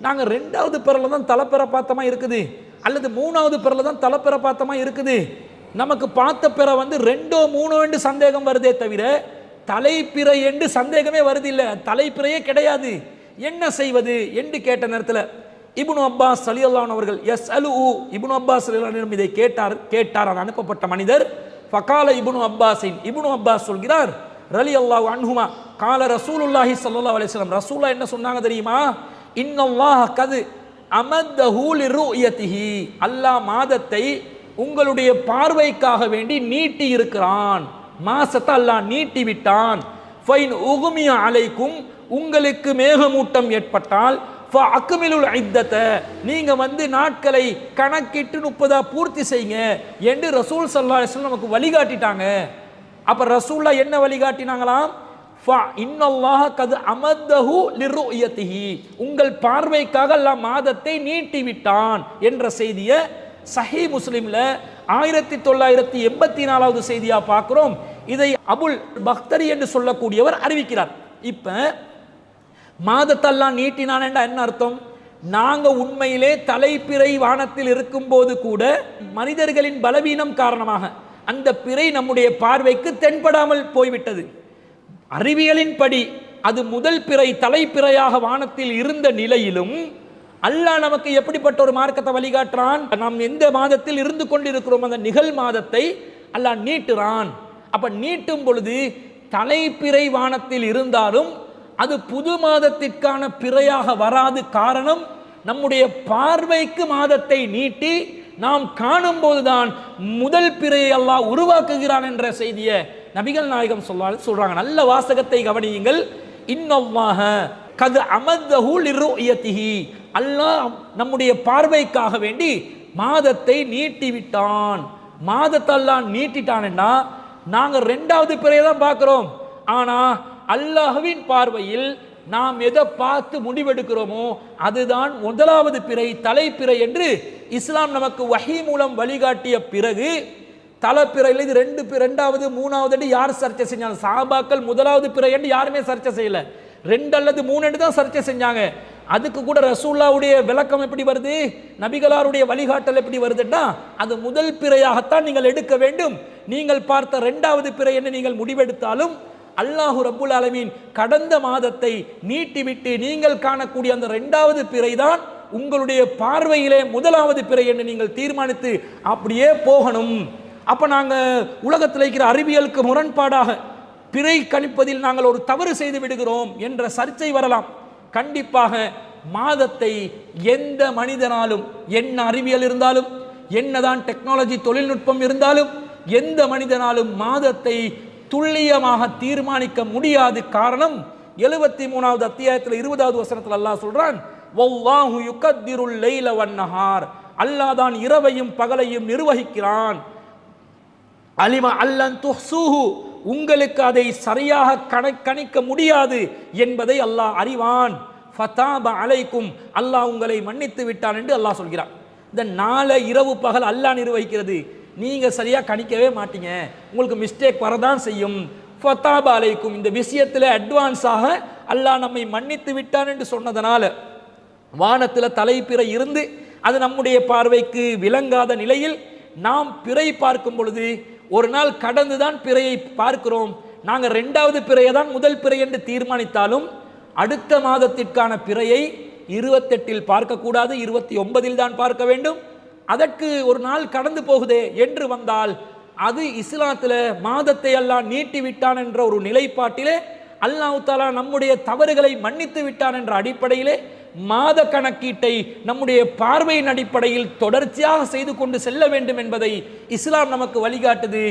நாங்கள் 2வது பிறையில தான் தலைப்பிறை பார்த்தமா இருக்குது, அல்லது 3வது பிறையில தான் தலைப்பிறை பார்த்தமா இருக்குது, நமக்கு பார்த்த பிறை 2ஓ 3ஓ என்று சந்தேகம் வருதே தவிர தலைப்பிறை என்று சந்தேகமே வருது இல்லை, தலைப்பிறையே கிடையாது, என்ன செய்வது என்று கேட்ட நேரத்தில் இப்னு அப்பாஸ் ரலியல்லாஹு அன்ஹு அவர்கள் இப்னு அப்பாஸ் ரலியல்லாஹு அன்ஹு இதை கேட்டார் அனுப்பப்பட்ட மனிதர். ஃபகால இப்னு அப்பாஸ் சொல்கிறார் ரலியல்லாஹு அன்ஹுமா, கால ரசூலுல்லாஹி ஸல்லல்லாஹு அலைஹி வஸல்லம், ரசூலுல்லாஹ் என்ன சொன்னாங்க தெரியுமா? இன்னல்லாஹ கது அமத்தஹு லிருயதிஹி, அல்லாஹ் மாதத்தை உங்களுடைய பார்வைக்காக வேண்டி நீட்டி இருக்கிறான், மாசத்தை அல்லாஹ் நீட்டி விட்டான். ஃபைன் உகுமிய அலைக்கும், உங்களுக்கு மேகமூட்டம் ஏற்பட்டால் ஃபஅக்மிலுல் இத்தத, நீங்க நாட்களை கணக்கிட்டு 30 பூர்த்தி செய்யுங்க என்று ரசூல் ஸல்லல்லாஹு அலைஹி வஸல்லம் நமக்கு வழிகாட்டிட்டாங்க. அப்ப ரசூலுல்லாஹ் என்ன வழிகாட்டினாங்களாம்? இன்னல்லாஹ கது அமத்தஹு லிருயதிஹி, உங்கள் பார்வைக்காக அல்லாஹ் மாதத்தை நீட்டி விட்டான் என்ற செய்தியை சஹீஹ் முஸ்லிம்ல 1984வது செய்தியா பார்க்கிறோம். இதை அபுல் பக்தரி என்று சொல்லக்கூடியவர் அறிவிக்கிறார். இப்ப மாதத்தெல்லாம் நீட்டினான் என்ற என்ன அர்த்தம்? நாங்க உண்மையிலே தலைப்பிறை வானத்தில் இருக்கும் போது கூட மனிதர்களின் பலவீனம் காரணமாக அந்த பிறை நம்முடைய பார்வைக்கு தென்படாமல் போய்விட்டது. அறிவியலின் படி அது முதல் பிறை தலைப்பிறையாக வானத்தில் இருந்த நிலையிலும் அல்லாஹ் நமக்கு எப்படிப்பட்ட ஒரு மார்க்கத்தை வழிகாட்டுறான்? நாம் எந்த மாதத்தில் இருந்து கொண்டிருக்கிறோம் அந்த நிகழ் மாதத்தை அல்லாஹ் நீட்டுறான். அப்ப நீட்டும் பொழுது தலைப்பிறை வானத்தில் இருந்தாலும் அது புது மாதத்திற்கான பிறையாக வராது. காரணம், நம்முடைய பார்வைக்கு மாதத்தை நீட்டி நாம் காணும் போதுதான் முதல் பிறையை அல்லாஹ் உருவாக்குகிறான் என்ற செய்தியை நபிகள் நாயகம் சொல்றாங்க. நல்ல வாசகத்தை கவனியுங்கள். இன்னல்லாஹ கது அமத்தஹு லிருயதிஹி, அல்லாஹ் நம்முடைய பார்வைக்காக வேண்டி மாதத்தை நீட்டி விட்டான். மாதத்தை அல்லாஹ் நீட்டிட்டான்டா நாங்க 2வது பிறையை தான் பார்க்கிறோம். ஆனா அல்லாஹ்வின் பார்வையில் நாம் எதை பார்த்து முடிவெடுக்கிறோமோ அதுதான் 1வது பிறை தலைப்பிறை என்று இஸ்லாம் நமக்கு வஹீ மூலம் வழிகாட்டிய பிறகு தலைப்பிறையில் இது 2வது 3வது யார் சர்ச்சை செஞ்சாங்க? சஹாபாக்கள் 1வது பிறை என்று யாருமே சர்ச்சை செய்யல, 2 அல்லது 3 என்று தான் சர்ச்சை செஞ்சாங்க. அதுக்கு கூட ரசூலுல்லாஹ்வுடைய விளக்கம் எப்படி வருது, நபிகளாருடைய வழிகாட்டல் எப்படி வருதுன்னா, அது முதல் பிறையாகத்தான் நீங்கள் எடுக்க வேண்டும். நீங்கள் பார்த்த 2வது பிறை என்று நீங்கள் முடிவெடுத்தாலும் அல்லாஹு ரப்புல் ஆலமீன் கடந்த மாதத்தை நீட்டிவிட்டு நீங்கள் காணக்கூடிய அந்த 2வது பிறை தான் உங்களுடைய பார்வையிலே 1வது பிறை என்று நீங்கள் தீர்மானித்து அப்படியே போகணும். அப்ப நாங்க உலகத்தில் இருக்கிற அறிவியலுக்கு முரண்பாடாக பிறை கணிப்பதில் நாங்கள் ஒரு தவறு செய்து விடுகிறோம் என்ற சர்ச்சை வரலாம். கண்டிப்பாக மாதத்தை எந்த மனிதனாலும், என்ன அறிவியல் இருந்தாலும், என்னதான் டெக்னாலஜி தொழில்நுட்பம் இருந்தாலும், எந்த மனிதனாலும் மாதத்தை துல்லியமாக தீர்மானிக்க முடியாது. காரணம், 73வது அத்தியாயத்தில் 20வது வசனத்தில் அல்லாஹ் சொல்றான், வல்லாஹு யுகத்திருல் லைல வன்னஹார், அல்லாஹ் தான் இரவையும் பகலையும் நிர்வகிக்கிறான். அலிமா அல்லன் துஹ்சூஹு உங்களுக்கு அதை சரியாக கணிக்க முடியாது என்பதை அல்லாஹ் அறிவான். ஃபதாப அலைக்கும், அல்லாஹ் உங்களை மன்னித்து விட்டான் என்று அல்லாஹ் சொல்கிறான். இந்த 4 இரவு பகல் அல்லாஹ் நிர்வகிக்கிறது. நீங்க சரியா கணிக்கவே மாட்டீங்க, உங்களுக்கு மிஸ்டேக் வரதான் செய்யும். ஃபதாப அலைக்கும், இந்த விஷயத்தில் அட்வான்ஸாக அல்லாஹ் நம்மை மன்னித்து விட்டான் என்று சொன்னதனால வானத்தில் தலைப்பிறை இருந்து அது நம்முடைய பார்வைக்கு விளங்காத நிலையில் நாம் பிறை பார்க்கும் பொழுது ஒரு நாள் கடந்துதான் பிறையை பார்க்கிறோம். நாங்கள் 2வது பிறையை தான் முதல் பிறை என்று தீர்மானித்தாலும் அடுத்த மாதத்திற்கான பிறையை 28 பார்க்கக்கூடாது, 29 தான் பார்க்க வேண்டும். அதற்கு ஒரு நாள் கடந்து போகுதே என்று வந்தால் அது இஸ்லாத்தில் மாதத்தை அல்லாஹ் நீட்டி விட்டான் என்ற ஒரு நிலைப்பாட்டிலே அல்லாஹ் தஆலா நம்முடைய தவறுகளை மன்னித்து விட்டான் என்ற அடிப்படையிலே மாத கணக்கீட்டை நம்முடைய பார்வையின் அடிப்படையில் தொடர்ச்சியாக செய்து கொண்டு செல்ல வேண்டும் என்பதை இஸ்லாம் நமக்கு வழிகாட்டுது.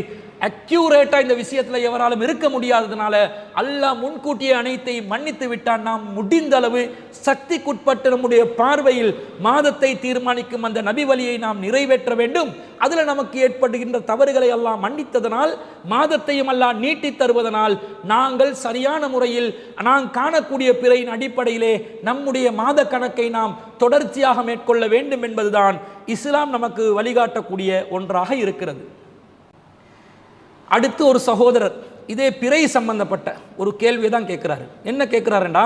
அக்யூரேட்டா இந்த விஷயத்தில் எவராலும் இருக்க முடியாததுனால அல்லாஹ் முன்கூட்டியே அனைத்தையும் மன்னித்து விட்டான். நாம் முடிந்த அளவு சக்திக்குட்பட்டு நம்முடைய பார்வையில் மாதத்தை தீர்மானிக்கும் அந்த நபி வழியை நாம் நிறைவேற்ற வேண்டும். அதில் நமக்கு ஏற்படுகின்ற தவறுகளை அல்லாஹ் மன்னித்ததனால் மாதத்தையும் அல்லாஹ் நீட்டி தருவதனால் நாங்கள் சரியான முறையில் நாம் காணக்கூடிய பிறையின் அடிப்படையிலே நம்முடைய மாத கணக்கை நாம் தொடர்ச்சியாக மேற்கொள்ள வேண்டும் என்பதுதான் இஸ்லாம் நமக்கு வழிகாட்டக்கூடிய ஒன்றாக இருக்கிறது. அடுத்து ஒரு சகோதரர் இதே பிறை சம்பந்தப்பட்ட ஒரு கேள்வி தான் கேட்கிறாரு. என்ன கேட்கிறாருண்டா,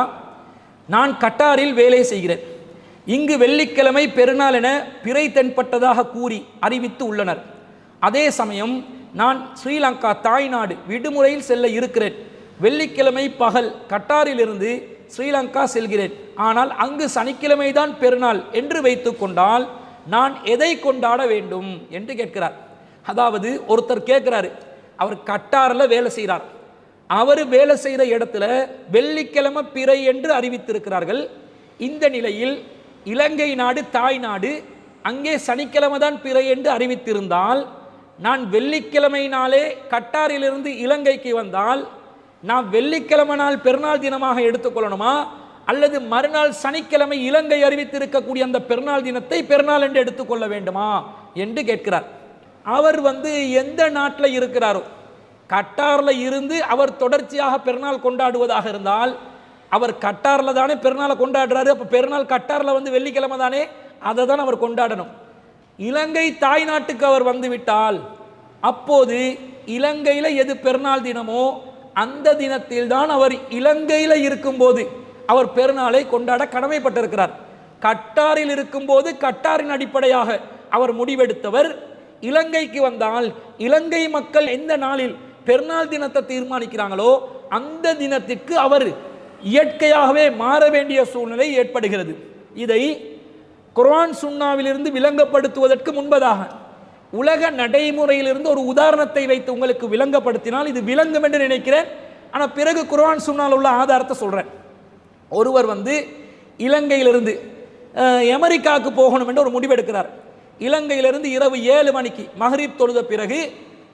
நான் கட்டாரில் வேலை செய்கிறேன். இங்கு வெள்ளிக்கிழமை பெருநாள் என பிறை தென்பட்டதாக கூறி அறிவித்து உள்ளனர். அதே சமயம் நான் ஸ்ரீலங்கா தாய்நாடு விடுமுறையில் செல்ல இருக்கிறேன். வெள்ளிக்கிழமை பகல் கட்டாரிலிருந்து ஸ்ரீலங்கா செல்கிறேன். ஆனால் அங்கு சனிக்கிழமை தான் பெருநாள் என்று வைத்து கொண்டால் நான் எதை கொண்டாட வேண்டும் என்று கேட்கிறார். அதாவது ஒருத்தர் கேட்கிறாரு, அவர் கட்டாரில் வேலை செய்கிறார். அவர் வேலை செய்கிற இடத்துல வெள்ளிக்கிழமை பிறை என்று அறிவித்திருக்கிறார்கள். இந்த நிலையில் இலங்கை நாடு தாய்நாடு அங்கே சனிக்கிழமை தான் பிறை என்று அறிவித்திருந்தால் நான் வெள்ளிக்கிழமை நாளே கட்டாரிலிருந்து இலங்கைக்கு வந்தால் நான் வெள்ளிக்கிழமை நாள் பெருநாள் தினமாக எடுத்துக்கொள்ளணுமா, அல்லது மறுநாள் சனிக்கிழமை இலங்கை அறிவித்திருக்கக்கூடிய அந்த பெருநாள் தினத்தை பெருநாள் என்று எடுத்துக்கொள்ள வேண்டுமா என்று கேட்கிறார். அவர் எந்த நாட்டில் இருக்கிறாரோ கட்டாரில் இருந்து அவர் தொடர்ச்சியாக பெருநாள் கொண்டாடுவதாக இருந்தால் அவர் கட்டாரில் தானே பெருநாளை கொண்டாடுறாரு. அப்போ பெருநாள் கட்டாரில் வெள்ளிக்கிழமை தானே, அதை தான் அவர் கொண்டாடணும். இலங்கை தாய்நாட்டுக்கு அவர் வந்துவிட்டால் அப்போது இலங்கையில் எது பெருநாள் தினமோ அந்த தினத்தில் தான் அவர் இலங்கையில் இருக்கும்போது அவர் பெருநாளை கொண்டாட கடமைப்பட்டிருக்கிறார். கட்டாரில் இருக்கும்போது கட்டாரின் அடிப்படையாக அவர் முடிவெடுத்தவர். இலங்கைக்கு வந்தால் இலங்கை மக்கள் எந்த நாளில் பெருநாள் தினத்தை தீர்மானிக்கிறாங்களோ அந்த தினத்திற்கு அவர் இயற்கையாகவே மாற வேண்டிய சூழ்நிலை ஏற்படுகிறது. இதை குர்ஆன் சுன்னாவிலிருந்து விளங்கப்படுத்துவதற்கு முன்பதாக உலக நடைமுறையிலிருந்து ஒரு உதாரணத்தை வைத்து உங்களுக்கு விளங்கப்படுத்தினால் இது விளங்கும் என்று நினைக்கிறேன். ஆனால் பிறகு குர்ஆன் சுன்னால் உள்ள ஆதாரத்தை சொல்கிறேன். ஒருவர் இலங்கையிலிருந்து அமெரிக்காவுக்கு போகணும் என்று ஒரு முடிவெடுக்கிறார். இலங்கையிலிருந்து இரவு 7 மணிக்கு மஹ்ரிப் தொழுத பிறகு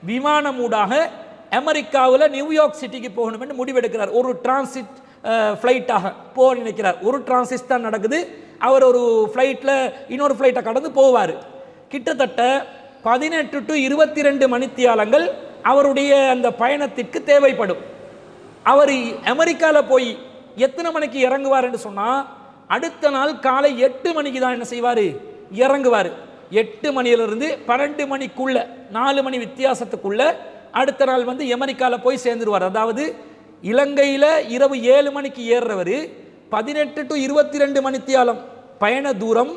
விமானமூடாக அமெரிக்காவில் நியூயார்க் சிட்டிக்கு போகணும் என்று முடிவெடுக்கிறார். ஒரு டிரான்சிட் ஃப்ளைட்டாக போக நினைக்கிறார். ஒரு டிரான்சிட் தான் நடக்குது. அவர் ஒரு ஃப்ளைட்டில் இன்னொரு ஃப்ளைட்டை கடந்து போவார். கிட்டத்தட்ட 18 to 22 மணித்தியாலங்கள் அவருடைய அந்த பயணத்திற்கு தேவைப்படும். அவர் அமெரிக்காவில் போய் எத்தனை மணிக்கு இறங்குவார் என்று சொன்னால் அடுத்த நாள் காலை 8 மணிக்கு தான் என்ன செய்வார், இறங்குவார். 8 மணியிலிருந்து 12 மணிக்குள்ள 4 மணி வித்தியாசத்துக்குள்ள அடுத்த நாள் அமெரிக்காவில் போய் சேர்ந்துருவார். அதாவது இலங்கையில் இரவு 7 மணிக்கு ஏறுறவர் 18 to 22 மணித்தியாலம் பயண தூரம்.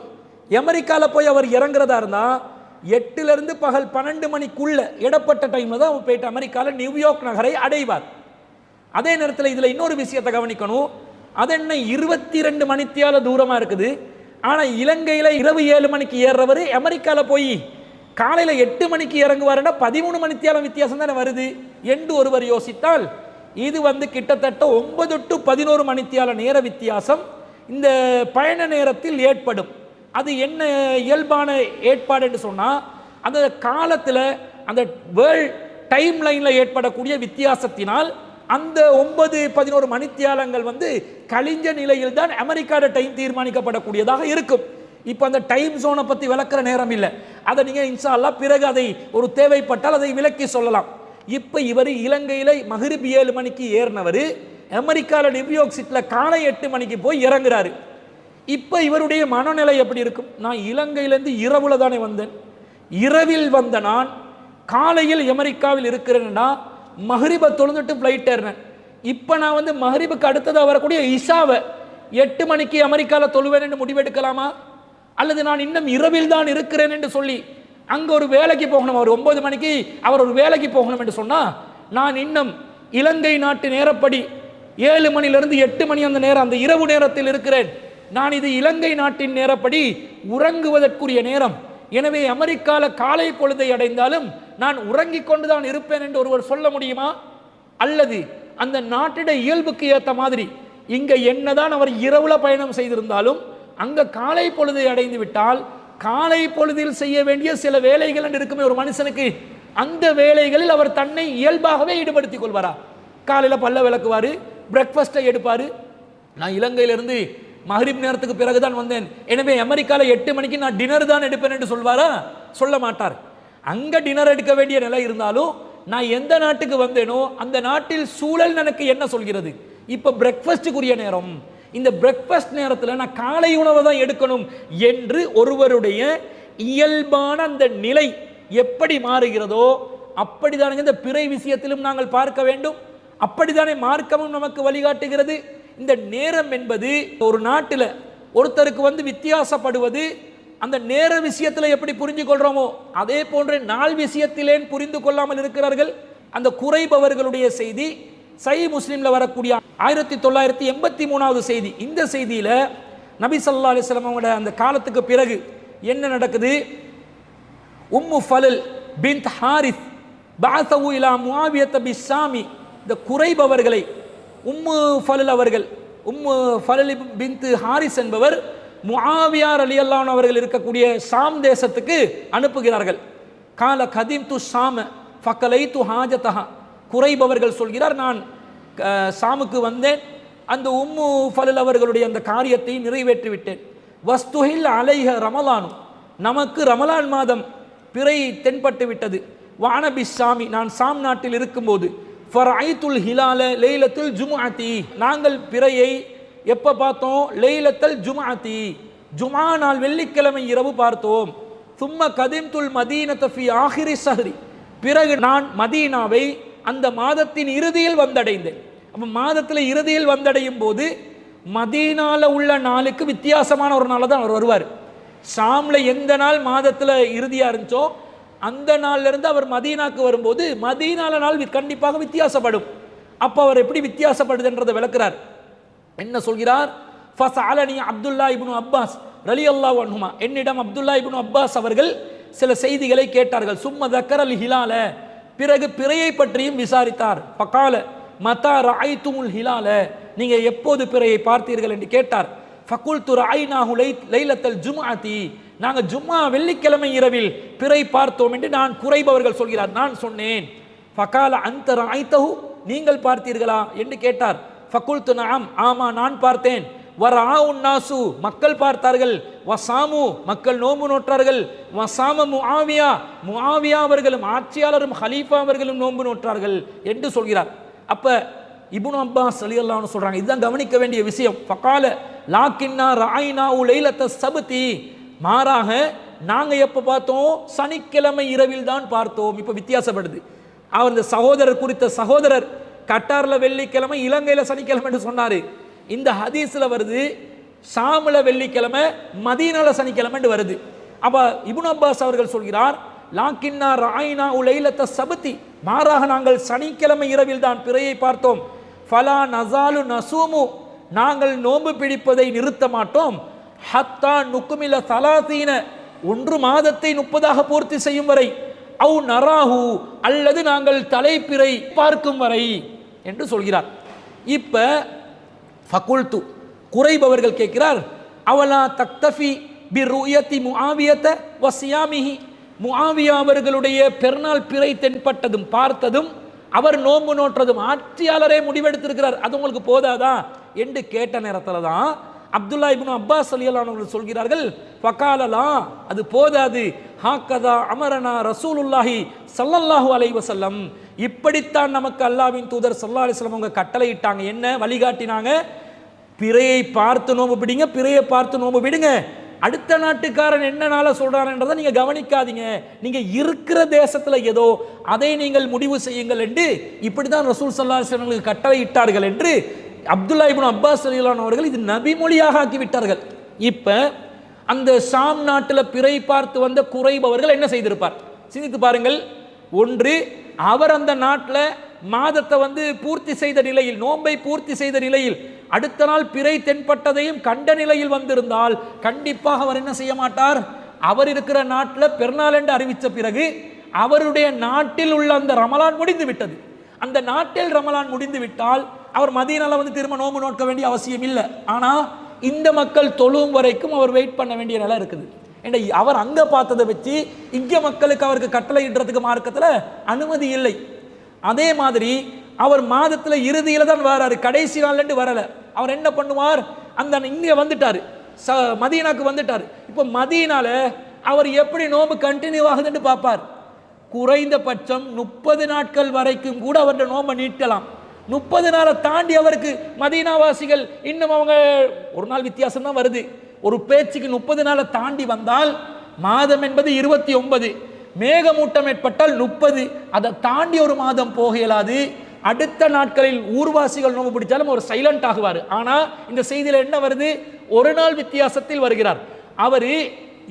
அமெரிக்காவில் போய் அவர் இறங்குறதா இருந்தால் 8லிருந்து பகல் 12 மணிக்குள்ள இடப்பட்ட டைமில் தான் அவர் போயிட்டு அமெரிக்காவில் நியூயார்க் நகரை அடைவார். அதே நேரத்தில் இதில் இன்னொரு விஷயத்தை கவனிக்கணும். அது என்ன 22 மணித்தியால தூரமாக இருக்குது. ஆனால் இலங்கையில் இரவு 7 மணிக்கு ஏறுறவர் அமெரிக்காவில் போய் காலையில் 8 மணிக்கு இறங்குவாருன்னா 13 மணித்தியாலம் வித்தியாசம் தானே வருது என்று ஒருவர் யோசித்தால் இது கிட்டத்தட்ட 9 to 11 மணித்தியால நேர வித்தியாசம் இந்த பயண நேரத்தில் ஏற்படும். அது என்ன இயல்பான ஏற்பாடு என்று சொன்னால் அந்த காலத்தில் அந்த வேர்ல்ட் டைம் லைனில் ஏற்படக்கூடிய வித்தியாசத்தினால் அந்த 9-11 மணித்தியாலங்கள் கழிஞ்ச நிலையில் தான் அமெரிக்காவோட டைம் தீர்மானிக்கப்படக்கூடியதாக இருக்கும். இப்போ அந்த டைம் ஜோனை பற்றி விளக்குற நேரம் இல்லை. அதை நீங்கள் இன்ஷா அல்லாஹ் பிறகு அதை ஒரு தேவைப்பட்டால் அதை விளக்கி சொல்லலாம். இப்போ இவர் இலங்கையில் மகரிப் 7 மணிக்கு ஏறினவர் அமெரிக்காவில் நியூயார்க் சிட்டியில் காலை 8 மணிக்கு போய் இறங்குறாரு. இப்போ இவருடைய மனநிலை எப்படி இருக்கும்? நான் இலங்கையிலேருந்து இரவுல தானே வந்தேன், இரவில் வந்த நான் காலையில் அமெரிக்காவில் இருக்கிறேன்னா மஹரிபை தொழுந்துட்டு ஃப்ளைட் ஏறினேன். இப்போ நான் வந்து மஹரிபுக்கு அடுத்ததாக வரக்கூடிய இஷாவை 8 மணிக்கு அமெரிக்காவில் தொழுவேன் என்று முடிவெடுக்கலாமா? அல்லது நான் இன்னும் இரவில் தான் இருக்கிறேன் என்று சொல்லி அங்கே ஒரு வேலைக்கு போகணும், அவர் 9 மணிக்கு அவர் ஒரு வேலைக்கு போகணும் என்று சொன்னால் நான் இன்னும் இலங்கை நாட்டு நேரப்படி 7 மணிலிருந்து 8 மணி அந்த நேரம், அந்த இரவு நேரத்தில் இருக்கிறேன். நான் இது இலங்கை நாட்டின் நேரப்படி உறங்குவதற்குரிய நேரம். எனவே அமெரிக்காவில் காலை பொழுதை அடைந்தாலும் நான் உறங்கிக் கொண்டுதான் இருப்பேன் என்று ஒருவர் சொல்ல முடியுமா? அல்லது அந்த நாட்டிட இயல்புக்கு ஏற்ற மாதிரி இங்கே என்னதான் அவர் இரவுல பயணம் செய்திருந்தாலும் அங்கே காலை பொழுதை அடைந்து விட்டால் காலை பொழுதில் செய்ய வேண்டிய சில வேலைகள் என்று இருக்குமே ஒரு மனுஷனுக்கு, அந்த வேலைகளில் அவர் தன்னை இயல்பாகவே ஈடுபடுத்திக் கொள்வாரா? காலையில் பல்ல விளக்குவார், பிரேக்ஃபாஸ்ட்டை எடுப்பார். நான் இலங்கையிலிருந்து மஹரிப் நேரத்துக்கு பிறகுதான் வந்தேன், எனவே அமெரிக்காவில் 8 மணிக்கு நான் டின்னர் தான் எடுப்பேன் என்று சொல்வாரா? சொல்ல மாட்டார். அங்கே டின்னர் எடுக்க வேண்டிய நிலை இருந்தாலும் நான் எந்த நாட்டுக்கு வந்தேனோ அந்த நாட்டில் சூழல் எனக்கு என்ன சொல்கிறது, இப்போ பிரேக்ஃபாஸ்ட்டுக்குரிய நேரம், இந்த பிரேக்ஃபாஸ்ட் நேரத்தில் நான் காலை உணவை தான் எடுக்கணும் என்று ஒருவருடைய இயல்பான அந்த நிலை எப்படி மாறுகிறதோ அப்படிதானே இந்த பிறை விஷயத்திலும் நாங்கள் பார்க்க வேண்டும். அப்படித்தானே மார்க்கமும் நமக்கு வழிகாட்டுகிறது. இந்த நேரம் என்பது ஒரு நாட்டில் ஒருத்தருக்கு வந்து வித்தியாசப்படுவது அந்த நேர விஷயத்தில் எப்படி புரிஞ்சு கொள்றோமோ அதே போன்ற நாள் விஷயத்திலே புரிந்து கொள்ளாமல் இருக்கிறார்கள். அந்த குறைபவர்களுடைய செய்தி சஹீஹ் முஸ்லிம்ல வரக்கூடிய 1983வது செய்தி. இந்த செய்தியில நபி ஸல்லல்லாஹு அலைஹி வஸல்லம் அவங்களோட அந்த காலத்துக்கு பிறகு என்ன நடக்குது? உம்மு ஃபலல் பின்த் ஹாரிஸ் பஅஸஹு இலா முஆவியத பிஸ்ஸாமி, இந்த குறைபவர்களை உம்மு ஃபலல் அவர்கள், உம்மு ஃபலல் பின்த் ஹாரிஸ் என்பவர் முஆவியா ரலியல்லாஹு அன்ஹு அவர்கள் இருக்கக்கூடிய ஷாம் தேசத்துக்கு அனுப்புகிறார்கள். கால கதிம்து ஷாம ஃபகலைது ஹாஜதஹா, குறைபவர்கள் சொல்கிறார், நான் ஷாமுக்கு வந்தேன், அந்த உம்மு ஃபலல் அவர்களுடைய அந்த காரியத்தை நிறைவேற்றி விட்டேன். வஸ்துஹில் அலைஹ ரமலானு, நமக்கு ரமலான் மாதம் பிறை தென்பட்டு விட்டது. வானபி ஷாமி, நான் ஷாம் நாட்டில் இருக்கும்போது ஃபரைத்துல் ஹிலால லைலத்துல் ஜும்ஆத்தி, நாங்கள் பிறையை எப்போ பார்த்தோம்? லைலத்துல் ஜும்ஆத்தி, ஜும்ஆ நாள் வெள்ளிக்கிழமை இரவு பார்த்தோம். சும்ம கதிம்துல் மதீனத ஃபி ஆஹிரி ஷஹ்ரி, பிறகு நான் மதீனாவை அந்த மாதத்தின் இறுதியில் வந்தடைந்தேன். அப்போ மாதத்தில் இறுதியில் வந்தடையும் போது மதீனாவில் உள்ள நாளுக்கு வித்தியாசமான ஒரு நாளில் தான் அவர் வருவார். ஷாமில் எந்த நாள் மாதத்தில் இறுதியாக இருந்துச்சோ அந்த நாள்லேருந்து அவர் மதீனாக்கு வரும்போது மதீனால நாள் கண்டிப்பாக வித்தியாசப்படும். அப்போ அவர் எப்படி வித்தியாசப்படுதுன்றதை விளக்குறார். என்ன சொல்கிறார்? ஃபஸஅலனி அப்துல்லா இப்னு அப்பாஸ் ரலியல்லாஹு அன்ஹுமா, என்னிடம் அப்துல்லா இப்னு அப்பாஸ் அவர்கள் சில செய்திகளை கேட்டார்கள். சும்ம தக்கரல் ஹிலால, பிறகு பிறையை பற்றியும் விசாரித்தார். ஃபகால மதா ரஅய்துமுல் ஹிலால, நீங்க எப்போது பிறையை பார்த்தீர்கள் என்று கேட்டார். ஃபகுல்து ரஅய்னாஹு லைலத்தல் ஜும்ஆத்தி, நாங்க ஜும்ஆ வெள்ளிக்கிழமை இரவில் பிறை பார்த்தோம் என்று நான் குறைபவர்கள் சொல்கிறார். நான் சொன்னேன். ஃபகால அன்த ரஅய்தஹு, நீங்கள் பார்த்தீர்களா என்று கேட்டார். ஃபகுல்து நஅம், ஆமா நான் பார்த்தேன். வரஆஉன் நாசு, மக்கள் பார்த்தார்கள். வசாமு, மக்கள் நோன்பு நோற்றார்கள். வசாம முஆவியா, முஆவியா அவர்களும் ஆட்சியாளரும் ஹலீஃபா அவர்களும் நோன்பு நோற்றார்கள் என்று சொல்கிறார். அப்ப இப்னு அப்பாஸ் ரலியல்லாஹு அன்ஹு சொல்றாங்க, இதுதான் கவனிக்க வேண்டிய விஷயம். ஃபகால லாக்கின்னா ரஅய்னாஹு லைலத்த சப்தி, மாறாக நாங்க எப்ப பார்த்தோம்? சனிக்கிழமை இரவில் தான் பார்த்தோம். இப்ப வித்தியாசப்படுது. அவர் இந்த சகோதரர் குறித்த சகோதரர் கட்டார்ல வெள்ளிக்கிழமை, இலங்கையில சனிக்கிழமை என்று சொன்னாரு. இந்த ஹதீஸ்ல வருது ஷாம்ல வெள்ளிக்கிழமை, மதீனால சனிக்கிழமை என்று வருது. அப்ப இப்னு அப்பாஸ் அவர்கள் சொல்கிறார், லாக்கின்னா ரஅய்னாஹு லைலத்த சப்தி, மாறாக நாங்கள் சனிக்கிழமை இரவில் தான் பிறையை பார்த்தோம். ஃபலா நஸாலு நஸூமு, நாங்கள் நோன்பு பிடிப்பதை நிறுத்த மாட்டோம். ஹத்தா நுக்மில ஸலாஸீன, 1 மாதத்தை 30ஆக பூர்த்தி செய்யும் வரை. அவு நராஹு, அல்லது நாங்கள் தலைப்பிறை பார்க்கும் வரை என்று சொல்கிறார். இப்ப ஃபகுல்து, குறைபவர்கள் கேட்கிறார், அவலா தக்தஃபி பிருயதி முஆவியத வஸியாமிஹி, முஆவியா அவர்களுடைய பெருநாள் பிறை தென்பட்டதும் பார்த்ததும் அவர் நோன்பு நோற்றதும் ஆட்சியாளரே முடிவெடுத்திருக்கிறார், அது உங்களுக்கு போதாதா என்று கேட்ட நேரத்தில் தான் அப்துல்லா இப்னு அப்பாஸ் ரலியல்லாஹு அன்ஹு சொல்கிறார்கள், ஃபகாலலா, அது போதாது. ஹாக்கதா அமரனா ரசூலுல்லாஹி ஸல்லல்லாஹு அலைஹி வஸல்லம், இப்படித்தான் நமக்கு அல்லாஹ்வின் தூதர் ஸல்லல்லாஹு அலைஹி வஸல்லம் அவங்க கட்டளையிட்டாங்க. என்ன வழிகாட்டினாங்க? பிறையை பார்த்து நோம்பு பிடிங்க, பிறையை பார்த்து நோம்பு விடுங்க. அடுத்த நாட்டுக்காரன் என்னனால சொல்றான்றதை நீங்க கவனிக்காதீங்க, நீங்க இருக்கிற தேசத்துல ஏதோ அதை நீங்கள் முடிவு செய்யுங்கள் என்று இப்படிதான் ரசூல் ஸல்லல்லாஹு அலைஹி வஸல்லம் கட்டளையிட்டார்கள் என்று அப்துல்லா இப்னு அப்பாஸ் ரலியல்லாஹு அன்ஹு அவர்கள் இது நபி மொழியாக ஆக்கி விட்டார்கள். இப்ப அந்த ஷாம் நாட்டில் பிறை பார்த்து வந்த குறைப் அவர்கள் என்ன செய்திருப்பார் சிந்தித்து பாருங்கள். ஒன்று, அவர் அந்த நாட்டில் மாதத்தை பூர்த்தி செய்த நிலையில், நோன்பை பூர்த்தி செய்த நிலையில், அடுத்த நாள் பிறை தென்பட்டதையும் கண்ட நிலையில் வந்திருந்தால் கண்டிப்பாக அவர் என்ன செய்ய மாட்டார்? அவர் இருக்கிற நாட்டில் பெருநாள் என்று அறிவித்த பிறகு அவருடைய நாட்டில் உள்ள அந்த ரமலான் முடிந்து விட்டது. அந்த நாட்டில் ரமலான் முடிந்து விட்டால் அவர் மதீனால திரும்ப நோன்பு நோக்க வேண்டிய அவசியம் இல்லை. ஆனால் இந்த மக்கள் தொழும் வரைக்கும் அவர் வெயிட் பண்ண வேண்டிய நிலை இருக்குது. ஏன்னா அவர் அங்க பார்த்ததை வச்சு இங்க மக்களுக்கு அவருக்கு கட்டளை இடுறதுக்கு மார்க்கத்தில் அனுமதி இல்லை. அதே மாதிரி அவர் மாதத்துல இறுதியில தான் வராரு, கடைசி நாள்ல வரல. அவர் என்ன பண்ணுவார்? அந்த இங்க வந்துட்டாரு, மதீனாக்கு வந்துட்டாரு. இப்போ மதீனால அவர் எப்படி நோம்பு கண்டினியூ ஆகுதுன்னு பார்ப்பார். குறைந்தபட்சம் 30 நாட்கள் வரைக்கும் கூட அவருடைய நோம்பை நீட்டலாம். 30 நாளை தாண்டி அவருக்கு மதீனாவாசிகள் இன்னும் அவங்க ஒரு நாள் வித்தியாசம் தான் வருது. ஒரு பேச்சுக்கு 30 நாளை தாண்டி வந்தால் மாதம் என்பது 29, மேகமூட்டம் ஏற்பட்டால் 30, அதை தாண்டி ஒரு மாதம் போக இயலாது. அடுத்த நாட்களில் ஊர்வாசிகள் நோம்பு பிடிச்சாலும் அவர் சைலண்ட் ஆகுவார். ஆனா இந்த செய்தியில என்ன வருது? ஒரு நாள் வித்தியாசத்தில் வருகிறார். அவர்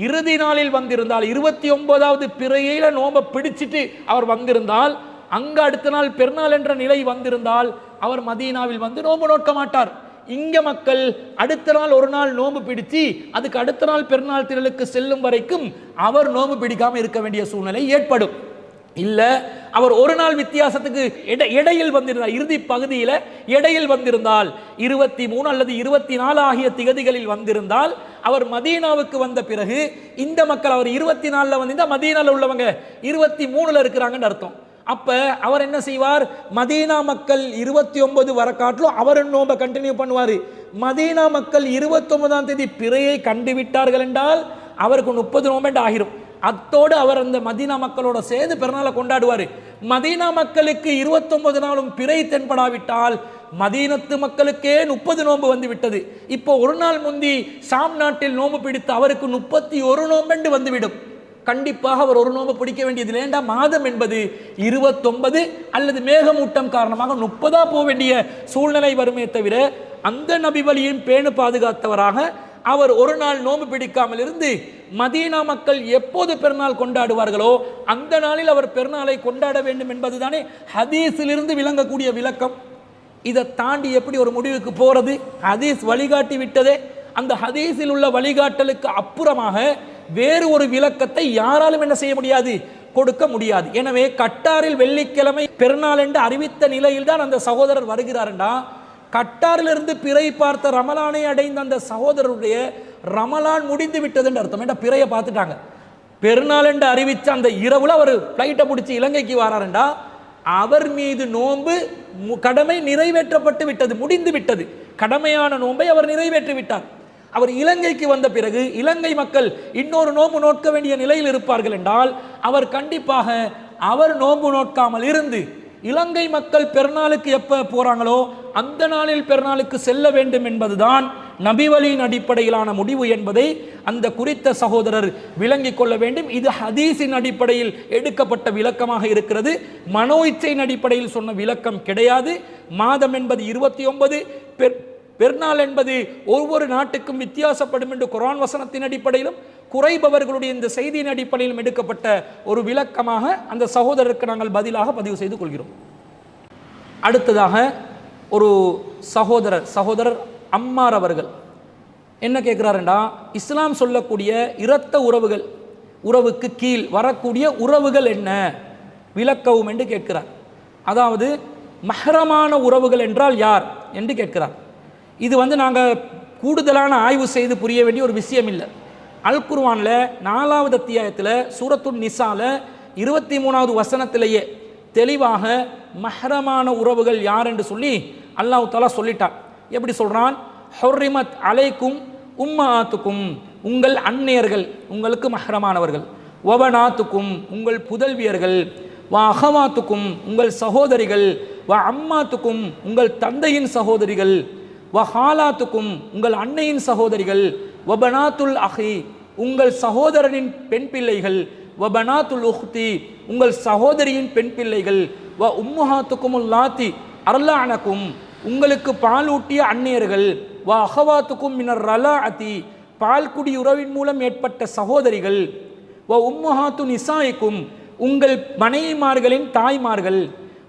இறுதி நாளில் வந்திருந்தால் 29வது பிறையில நோம்பை பிடிச்சிட்டு அவர் வந்திருந்தால், அங்க அடுத்த நாள் பெருநாள் என்ற நிலை வந்திருந்தால் அவர் மதீனாவில் நோம்பு நோக்க மாட்டார். இங்க மக்கள் அடுத்த நாள் ஒரு நாள் நோம்பு பிடிச்சு அதுக்கு அடுத்த நாள் பெருநாள் திரளுக்கு செல்லும் வரைக்கும் அவர் நோம்பு பிடிக்காம இருக்க வேண்டிய சூழ்நிலை ஏற்படும். இல்ல அவர் ஒரு நாள் வித்தியாசத்துக்கு இடையில் வந்திருந்தால், இறுதி பகுதியில இடையில் வந்திருந்தால் 23 அல்லது 24 ஆகிய திகதிகளில் வந்திருந்தால் அவர் மதீனாவுக்கு வந்த பிறகு இந்த மக்கள் அவர் 24ல வந்திருந்தா மதீனால உள்ளவங்க 23ல இருக்கிறாங்கன்னு அர்த்தம். அப்ப அவர் என்ன செய்வார்? மதீனா மக்கள் 29 வர காட்டிலும் அவர் நோம்பை கண்டினியூ பண்ணுவார். மதீனா மக்கள் 29ஆம் தேதி பிறையை கண்டுவிட்டார்கள் என்றால் அவருக்கு 30 நோம்பு ஆகிரும். அத்தோடு அவர் அந்த மதீனா மக்களோட சேர்ந்து பெருநாளை கொண்டாடுவார். மதீனா மக்களுக்கு 29 நாளும் பிறை தென்படாவிட்டால் மதீனத்து மக்களுக்கே 30 நோன்பு வந்து விட்டது. இப்போ ஒரு நாள் முந்தி ஷாம் நாட்டில் நோன்பு பிடித்து அவருக்கு 31 நோன்பு வந்துவிடும். கண்டிப்பாக அவர் ஒரு நோன்பு பிடிக்க வேண்டியது. ஏண்டா மாதம் என்பது 29 அல்லது மேகமூட்டம் காரணமாக 30 போக வேண்டிய சூழ்நிலை வருமே தவிர அந்த நபி வழியின் பேணு பாதுகாத்தவராக அவர் ஒரு நாள் நோன்பு பிடிக்காமல் இருந்து மதீனா மக்கள் எப்போது பெருநாள் கொண்டாடுவார்களோ அந்த நாளில் அவர் பெருநாளை கொண்டாட வேண்டும் என்பதுதானே ஹதீஸிலிருந்து விளங்கக்கூடிய விளக்கம். இதை தாண்டி எப்படி ஒரு முடிவுக்கு போறது? ஹதீஸ் வழிகாட்டி விட்டதே. அந்த ஹதீஸில் உள்ள வழிகாட்டலுக்கு அப்புறமாக வேறு ஒரு விளக்கத்தை யாராலும் என்ன செய்ய முடியாது, கொடுக்க முடியாது. எனவே கட்டாரில் வெள்ளிக்கிழமை பெருநாள் என்று அறிவித்த நிலையில் தான் அந்த சகோதரர் வருகிறார்டா. கட்டாரிலிருந்து பிறை பார்த்த ரமலானை அடைந்த அந்த சகோதரருடைய ரமலான் முடிந்து விட்டதுன்னு அர்த்தம். ஏன்னா பிறையை பார்த்துட்டாங்க, பெருநாள் என்று அறிவித்த அந்த இரவுல அவர் பிளைட்டை பிடிச்சி இலங்கைக்கு வராருண்டா அவர் மீது நோன்பு கடமை நிறைவேற்றப்பட்டு விட்டது, முடிந்து விட்டது. கடமையான நோன்பை அவர் நிறைவேற்றி விட்டார். அவர் இலங்கைக்கு வந்த பிறகு இலங்கை மக்கள் இன்னொரு நோன்பு நோக்க வேண்டிய நிலையில் இருப்பார்கள் என்றால் அவர் கண்டிப்பாக அவர் நோன்பு நோக்காமல் இருந்து இலங்கை மக்கள் பெருநாளுக்கு எப்போ போறாங்களோ அந்த நாளில் பெருநாளுக்கு செல்ல வேண்டும் என்பதுதான் நபிவழியின் அடிப்படையிலான முடிவு என்பதை அந்த குறித்த சகோதரர் விளங்கிக் கொள்ள வேண்டும். இது ஹதீஸின் அடிப்படையில் எடுக்கப்பட்ட விளக்கமாக இருக்கிறது. மனோ இச்சையின் அடிப்படையில் சொன்ன விளக்கம் கிடையாது. மாதம் என்பது 29, பெருநாள் என்பது ஒவ்வொரு நாட்டுக்கும் வித்தியாசப்படும் என்று குர்ஆன் வசனத்தின் அடிப்படையிலும் குறைபவர்களுடைய இந்த செய்தியின் அடிப்படையிலும் எடுக்கப்பட்ட ஒரு விளக்கமாக அந்த சகோதரருக்கு நாங்கள் பதிலாக பதிவு செய்து கொள்கிறோம். அடுத்ததாக ஒரு சகோதரர் அம்மார் அவர்கள் என்ன கேட்கிறாருண்டா, இஸ்லாம் சொல்லக்கூடிய இரத்த உறவுக்கு கீழ் வரக்கூடிய உறவுகள் என்ன விளக்கவும் என்று கேட்கிறார். அதாவது மஹ்ரமான உறவுகள் என்றால் யார் என்று கேட்கிறார். இது நாங்கள் கூடுதலான ஆய்வு செய்து புரிய வேண்டிய ஒரு விஷயம் இல்லை. அல் குர்ஆனில் 4வது அத்தியாயத்தில் சூரத்துன் நிசால 23வது வசனத்திலேயே தெளிவாக மஹ்ரமான உறவுகள் யார் என்று சொல்லி அல்லாஹ் தஆலா சொல்லிட்டான். எப்படி சொல்றான்? ஹுர்ரிமத் அலைக்கும் உம்மஹாத்துக்கும், உங்கள் அன்னையர்கள் உங்களுக்கு மஹ்ரமானவர்கள், வபனாத்துக்கும் உங்கள் புதல்வியர்கள், வா அஹவாத்துக்கும் உங்கள் சகோதரிகள், வா அம்மாத்துக்கும் உங்கள் தந்தையின் சகோதரிகள், வ ஹாலாத்துக்கும் உங்கள் அன்னையின் சகோதரிகள், வபனாத்துல் அஹி உங்கள் சகோதரனின் பெண் பிள்ளைகள், வபனாத்துல் உஹ்தி உங்கள் சகோதரியின் பெண் பிள்ளைகள், வ உம்முஹாத்துக்கும் லாத்தி அர்லானக்கும் உங்களுக்கு பாலூட்டிய அன்னையர்கள், வ அஹவாத்துக்கும் மினர் ரலாஅதி பால்குடி உறவின் மூலம் ஏற்பட்ட சகோதரிகள், வ உம்முஹாத்து நிசாயிக்கும் உங்கள் மனைவிமார்களின் தாய்மார்கள்,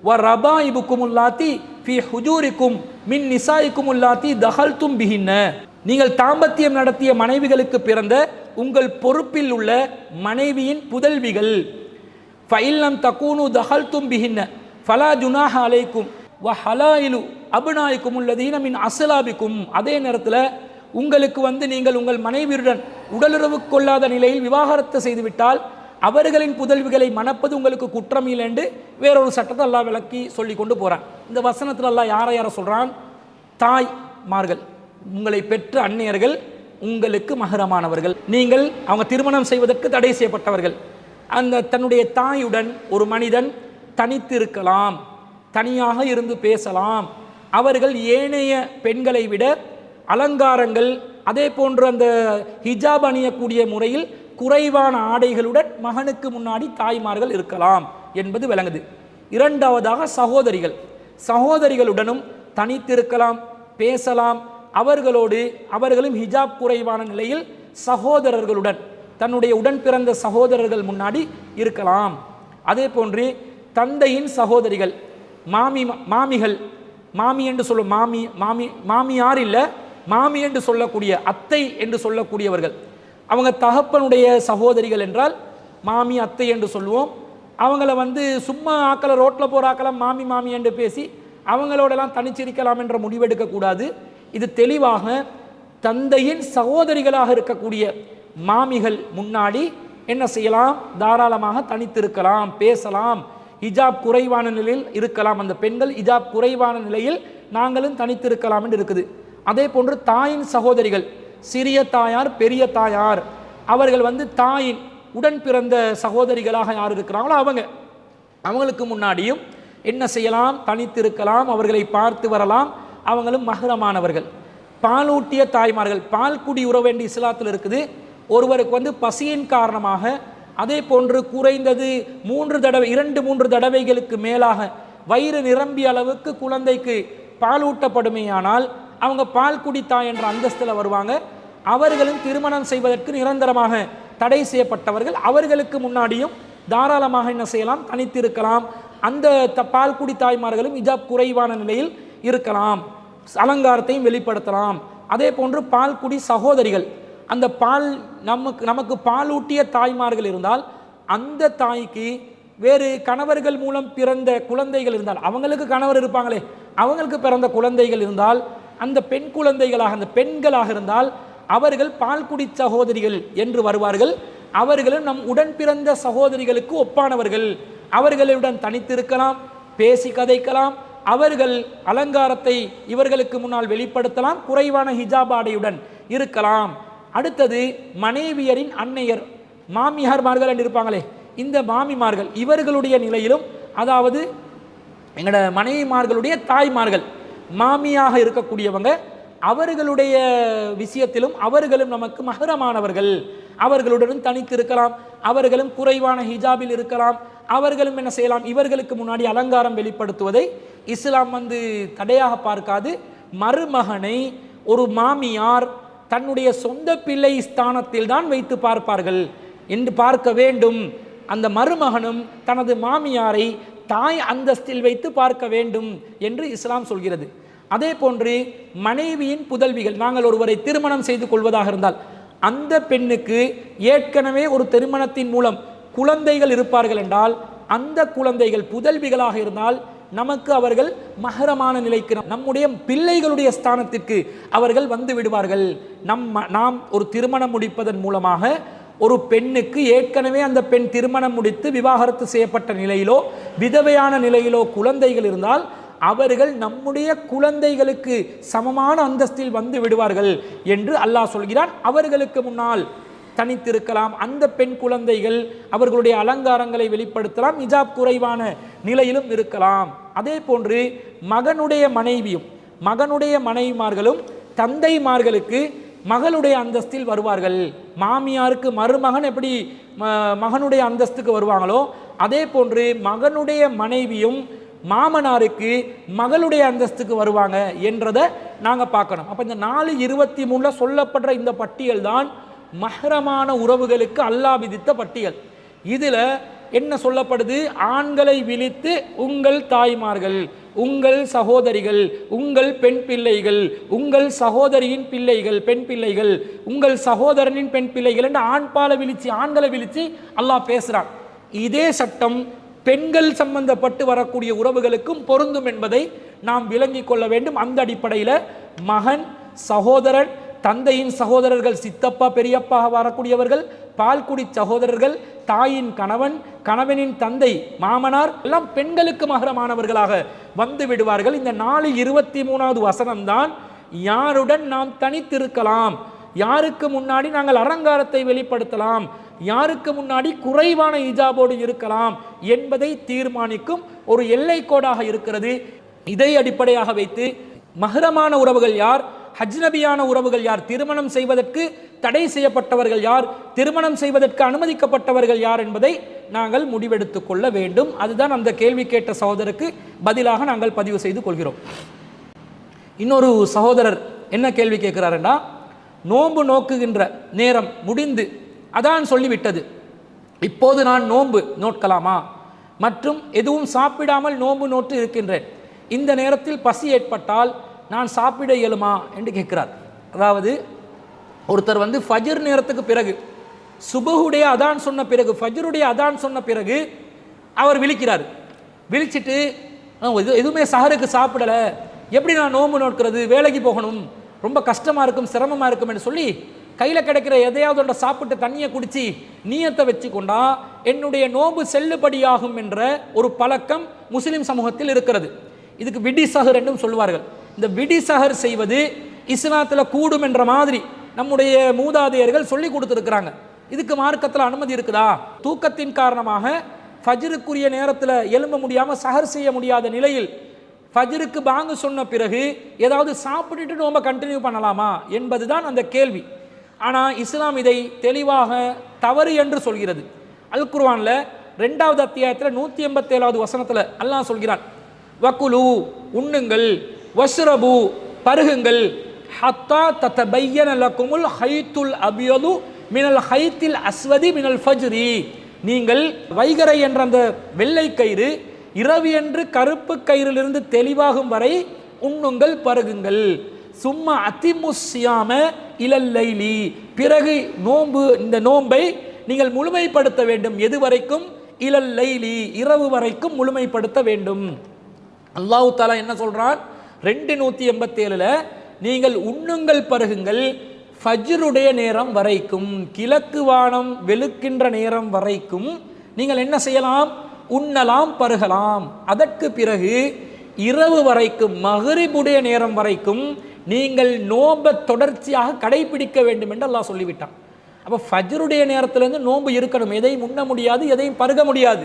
வ ரபாயிபுக்குமுல்லாத்தி ஃபி ஹுஜூரிக்கும் மின் நிசாயிக்குமுல்லாத்தி தஹல்தும் பிஹின்ன நீங்கள் தாம்பத்தியம் நடத்திய மனைவிகளுக்கு பிறந்த உங்கள் பொறுப்பில் உள்ள மனைவியின் புதல்விகள், ஃபைல்லம் தக்கூனு தஹல்தும் பிஹின்ன ஃபலா ஜுனாஹ அலைக்கும் வ ஹலாயிலு அபுநாய்க்கும் உள்ளதீன மின் அஸ்லாபிக்கும் அதே நேரத்தில் உங்களுக்கு நீங்கள் உங்கள் மனைவியுடன் உடலுறவு கொள்ளாத நிலையில் விவாகரத்து செய்துவிட்டால் அவர்களின் புதல்விகளை மணப்பது உங்களுக்கு குற்றம் இல்லை என்று வேறொரு சட்டத்தை அல்லாஹ் விளக்கி சொல்லி கொண்டு போகிறான். இந்த வசனத்தில் அல்லாஹ் யாரை சொல்கிறான்? தாய்மார்கள், உங்களை பெற்ற அன்னையர்கள் உங்களுக்கு மஹரமானவர்கள், நீங்கள் அவங்க திருமணம் செய்வதற்கு தடை செய்யப்பட்டவர்கள். அந்த தன்னுடைய தாயுடன் ஒரு மனிதன் தனித்து இருக்கலாம், தனியாக இருந்து பேசலாம். அவர்கள் ஏனைய பெண்களை விட அலங்காரங்கள் அதே போன்று அந்த ஹிஜாப் அணியக்கூடிய முறையில் குறைவான ஆடைகளுடன் மகனுக்கு முன்னாடி தாய்மார்கள் இருக்கலாம் என்பது விளங்குது. இரண்டாவதாக சகோதரிகளுடனும் தனித்திருக்கலாம், பேசலாம். அவர்களும் ஹிஜாப் குறைவான நிலையில் சகோதரர்களுடன் தன்னுடைய உடன் பிறந்த சகோதரர்கள் முன்னாடி இருக்கலாம். அதே போன்று தந்தையின் சகோதரிகள், மாமிகள், மாமி என்று சொல்லும் மாமியார் இல்லை, மாமி என்று சொல்லக்கூடிய அத்தை என்று சொல்லக்கூடியவர்கள், அவங்க தகப்பனுடைய சகோதரிகள் என்றால் மாமி அத்தை என்று சொல்லுவோம். அவங்கள சும்மா ஆக்களை ரோட்டில் போகிற ஆக்கலாம் மாமி என்று பேசி அவங்களோடலாம் தனிச்சிருக்கலாம் என்ற முடிவெடுக்கக்கூடாது. இது தெளிவாக தந்தையின் சகோதரிகளாக இருக்கக்கூடிய மாமிகள் முன்னாடி என்ன செய்யலாம்? தாராளமாக தனித்திருக்கலாம், பேசலாம், ஹிஜாப் குறைவான நிலையில் இருக்கலாம். அந்த பெண்கள் ஹிஜாப் குறைவான நிலையில் நாங்களும் தனித்திருக்கலாம் என்று இருக்குது. அதே போன்று தாயின் சகோதரிகள், சிறிய தாயார், பெரிய தாயார், அவர்கள் தாயின் உடன் பிறந்த சகோதரிகளாக யார் இருக்கிறாங்களோ அவங்களுக்கு முன்னாடியும் என்ன செய்யலாம்? தனித்திருக்கலாம், அவர்களை பார்த்து வரலாம். அவங்களும் மஹ்ரமானவர்கள். பாலூட்டிய தாய்மார்கள், பால்குடி உறவு என்று இஸ்லாத்தில் இருக்குது. ஒருவருக்கு பசியின் காரணமாக அதே போன்று குறைந்தது 2-3 தடவைகளுக்கு மேலாக வயிறு நிரம்பிய அளவுக்கு குழந்தைக்கு பாலூட்டப்படுமேயானால் அவங்க பால்குடி தாய் என்ற அந்தஸ்தில் வருவாங்க. அவர்களும் திருமணம் செய்வதற்கு நிரந்தரமாக தடை செய்யப்பட்டவர்கள். அவர்களுக்கு முன்னாடியும் தாராளமாக என்ன செய்யலாம்? தனித்திருக்கலாம். அந்த பால்குடி தாய்மார்களும் ஹிஜாப் குறைவான நிலையில் இருக்கலாம், அலங்காரத்தையும் வெளிப்படுத்தலாம். அதே போன்று பால்குடி சகோதரிகள், அந்த நமக்கு பாலூட்டிய தாய்மார்கள் இருந்தால் அந்த தாய்க்கு வேறு கணவர்கள் மூலம் பிறந்த குழந்தைகள் இருந்தால், அவங்களுக்கு கணவர் இருப்பாங்களே, அவங்களுக்கு பிறந்த குழந்தைகள் இருந்தால், அந்த பெண் குழந்தைகளாக அந்த பெண்களாக இருந்தால் அவர்கள் பால்குடி சகோதரிகள் என்று வருவார்கள். அவர்களும் நம் உடன் பிறந்த சகோதரிகளுக்கு ஒப்பானவர்கள். அவர்களுடன் தனித்திருக்கலாம், பேசி கதைக்கலாம். அவர்கள் அலங்காரத்தை இவர்களுக்கு முன்னால் வெளிப்படுத்தலாம், குறைவான ஹிஜாப் ஆடையுடன் இருக்கலாம். அடுத்தது மனைவியரின் அன்னையர், மாமியார்மார்கள் என்று இருப்பாங்களே, இந்த மாமிமார்கள் இவர்களுடைய நிலையிலும், அதாவது எங்களோட மனைவிமார்களுடைய தாய்மார்கள் மாமியாக இருக்கக்கூடியவங்க, அவர்களுடைய விஷயத்திலும் அவர்களும் நமக்கு மஹரமானவர்கள். அவர்களுடன் தனித்து இருக்கலாம், அவர்களும் குறைவான ஹிஜாபில் இருக்கலாம். அவர்களும் என்ன செய்யலாம்? இவர்களுக்கு முன்னாடி அலங்காரம் வெளிப்படுத்துவதை இஸ்லாம் தடையாக பார்க்காது. மருமகனை ஒரு மாமியார் தன்னுடைய சொந்த பிள்ளை ஸ்தானத்தில் தான் வைத்து பார்ப்பார்கள் என்று பார்க்க வேண்டும். அந்த மருமகனும் தனது மாமியாரை தாய் அந்தஸ்தில் வைத்து பார்க்க வேண்டும் என்று இஸ்லாம் சொல்கிறது. அதே போன்று மனைவியின் புதல்விகள், நாங்கள் ஒருவரை திருமணம் செய்து கொள்வதாக இருந்தால் அந்த பெண்ணுக்கு ஏற்கனவே ஒரு திருமணத்தின் மூலம் குழந்தைகள் இருப்பார்கள் என்றால், அந்த குழந்தைகள் புதல்விகளாக இருந்தால் நமக்கு அவர்கள் மஹரமான நிலைக்கு, நம்முடைய பிள்ளைகளுடைய ஸ்தானத்திற்கு அவர்கள் வந்து விடுவார்கள். நாம் ஒரு திருமணம் முடிப்பதன் மூலமாக ஒரு பெண்ணுக்கு ஏற்கனவே அந்த பெண் திருமணம் முடித்து விவாகரத்து செய்யப்பட்ட நிலையிலோ விதவையான நிலையிலோ குழந்தைகள் இருந்தால் அவர்கள் நம்முடைய குழந்தைகளுக்கு சமமான அந்தஸ்தில் வந்து விடுவார்கள் என்று அல்லாஹ் சொல்கிறான். அவர்களுக்கு முன்னால் தனித்திருக்கலாம். அந்த பெண் குழந்தைகள் அவர்களுடைய அலங்காரங்களை வெளிப்படுத்தலாம். ஹிஜாப் குறைவான நிலையிலும் இருக்கலாம். அதே போன்று மகனுடைய மனைவியும் மகனுடைய மனைவிமார்களும் தந்தைமார்களுக்கு மகளுடைய அந்தஸ்தில் வருவார்கள். மாமியாருக்கு மருமகன் எப்படி மகனுடைய அந்தஸ்துக்கு வருவாங்களோ அதே போன்று மகனுடைய மனைவியும் மாமனாருக்கு மகளுடைய அந்தஸ்துக்கு வருவாங்க என்றதை நாங்கள் பார்க்கணும். அப்போ இந்த 4:23 சொல்லப்படுற இந்த பட்டியல் தான் மஹ்ரமான உறவுகளுக்கு அல்லாஹ் விதித்த பட்டியல். இதில் என்ன சொல்லப்படுது? ஆண்களை விழித்து உங்கள் தாய்மார்கள், உங்கள் சகோதரிகள், உங்கள் பெண் பிள்ளைகள், உங்கள் சகோதரியின் பிள்ளைகள் பெண் பிள்ளைகள், உங்கள் சகோதரனின் பெண் பிள்ளைகள் என்று ஆண்பாலை விழிச்சு ஆண்களை விழிச்சு அல்லாஹ் பேசுகிறான். இதே சட்டம் பெண்கள் சம்பந்தப்பட்டு வரக்கூடிய உறவுகளுக்கும் பொருந்தும் என்பதை நாம் விளங்கிக் கொள்ள வேண்டும். அந்த அடிப்படையில் மகன், சகோதரன், தந்தையின் சகோதரர்கள், சித்தப்பா பெரியப்பா வரக்கூடியவர்கள், பால்குடி சகோதரர்கள், தாயின் கணவன், கணவனின் தந்தை, மாமனார் எல்லாம் பெண்களுக்கு மகரமானவர்களாக வந்து விடுவார்கள். இந்த 4:23 வசனம்தான் யாருடன் நாம் தனித்திருக்கலாம், யாருக்கு முன்னாடி நாங்கள் அலங்காரத்தை வெளிப்படுத்தலாம், யாருக்கு முன்னாடி குறைவான ஹிஜாபோடு இருக்கலாம் என்பதை தீர்மானிக்கும் ஒரு எல்லை கோடாக இருக்கிறது. இதை அடிப்படையாக வைத்து மஹ்ரமான உறவுகள் யார், ஹஜ்னபியான உறவுகள் யார், திருமணம் செய்வதற்கு தடை செய்யப்பட்டவர்கள் யார், திருமணம் செய்வதற்கு அனுமதிக்கப்பட்டவர்கள் யார் என்பதை நாங்கள் முடிவெடுத்துக் கொள்ள வேண்டும். அதுதான் அந்த கேள்வி கேட்ட சகோதரருக்கு பதிலாக நாங்கள் பதிவு செய்து கொள்கிறோம். இன்னொரு சகோதரர் என்ன கேள்வி கேட்கிறாருன்னா, நோன்பு நோக்குகின்ற நேரம் முடிந்து அதான் சொல்லிவிட்டது, இப்போது நான் நோன்பு நோட்கலாமா, மற்றும் எதுவும் சாப்பிடாமல் நோன்பு நோட்டு இருக்கின்றேன், இந்த நேரத்தில் பசி ஏற்பட்டால் நான் சாப்பிட இயலுமா என்று கேட்கிறார். அதாவது ஒருத்தர் ஃபஜ்ர் நேரத்துக்கு பிறகு, சுபஹுடைய அதான் சொன்ன பிறகு, ஃபஜ்ருடைய அதான் சொன்ன பிறகு அவர் விழிக்கிறார். விழிச்சிட்டு எதுவுமே சஹருக்கு சாப்பிடலை, எப்படி நான் நோன்பு நோட்கிறது, வேலைக்கு போகணும், ரொம்ப கஷ்டமாக இருக்கும், சிரமமாக இருக்கும் என்று சொல்லி கையில் கிடைக்கிற எதையாவது ஒன்றை சாப்பிட்டு தண்ணியை குடித்து நீயத்தை வச்சு கொண்டா என்னுடைய நோன்பு செல்லுபடியாகும் என்ற ஒரு பழக்கம் முஸ்லிம் சமூகத்தில் இருக்கிறது. இதுக்கு விடி சஹர் என்றும் சொல்வார்கள். இந்த விடி சஹர் செய்வது இஸ்லாத்தில் கூடும் என்ற மாதிரி நம்முடைய மூதாதையர்கள் சொல்லி கொடுத்துருக்கிறாங்க. இதுக்கு மார்க்கத்தில் அனுமதி இருக்குதா? தூக்கத்தின் காரணமாக ஃபஜ்ருக்குரிய நேரத்தில் எழும்ப முடியாமல் சஹர் செய்ய முடியாத நிலையில் ஃபஜ்ருக்கு பாங்கு சொன்ன பிறகு ஏதாவது சாப்பிட்டுட்டு நோம்ப கண்டினியூ பண்ணலாமா என்பது தான் அந்த கேள்வி. ஆனால் இஸ்லாம் இதை தெளிவாக தவறு என்று சொல்கிறது. அல் குர்ஆன்ல 2வது அத்தியாயத்தில் 187வது வசனத்தில் அல்லாஹ் சொல்கிறான், வக்குலு உண்ணுங்கள், வஷ்ரபு பருகுங்கள், ஹத்தா ததபையன லக்குமுல் ஹைத்துல் அபியது மினல் ஹைத்தில் அஸ்வதி மினல் ஃபஜ்ரி, நீங்கள் வைகரை என்ற அந்த வெள்ளை கயிறு இரவு என்று கருப்பு கயிறிலிருந்து தெளிவாகும் வரை உண்ணுங்கள், பருகுங்கள். சும்மா அதிமுஸ்யாம இலல்லைலி, பிறகு நோன்பு, இந்த நோன்பை நீங்கள் முழுமைப்படுத்த வேண்டும். எது வரைக்கும்? இலல்லைலி, இரவு வரைக்கும் முழுமைப்படுத்த வேண்டும். அல்லாஹ் தஆலா என்ன சொல்றான்? 287ல் நீங்கள் உண்ணுங்கள், பருகுங்கள், ஃபஜ்ருடைய நேரம் வரைக்கும், கிழக்கு வானம் வெளுக்கின்ற நேரம் வரைக்கும் நீங்கள் என்ன செய்யலாம்? உண்ணலாம், பருகலாம். அதற்கு பிறகு இரவு வரைக்கும், மக்ரிபுடைய நேரம் வரைக்கும் நீங்கள் நோன்பை தொடர்ச்சியாக கடைபிடிக்க வேண்டும் என்று அல்லாஹ் சொல்லிவிட்டான். அப்போ ஃபஜ்ருடைய நேரத்திலேருந்து நோன்பு இருக்கணும். எதையும் உண்ண முடியாது, எதையும் பருக முடியாது,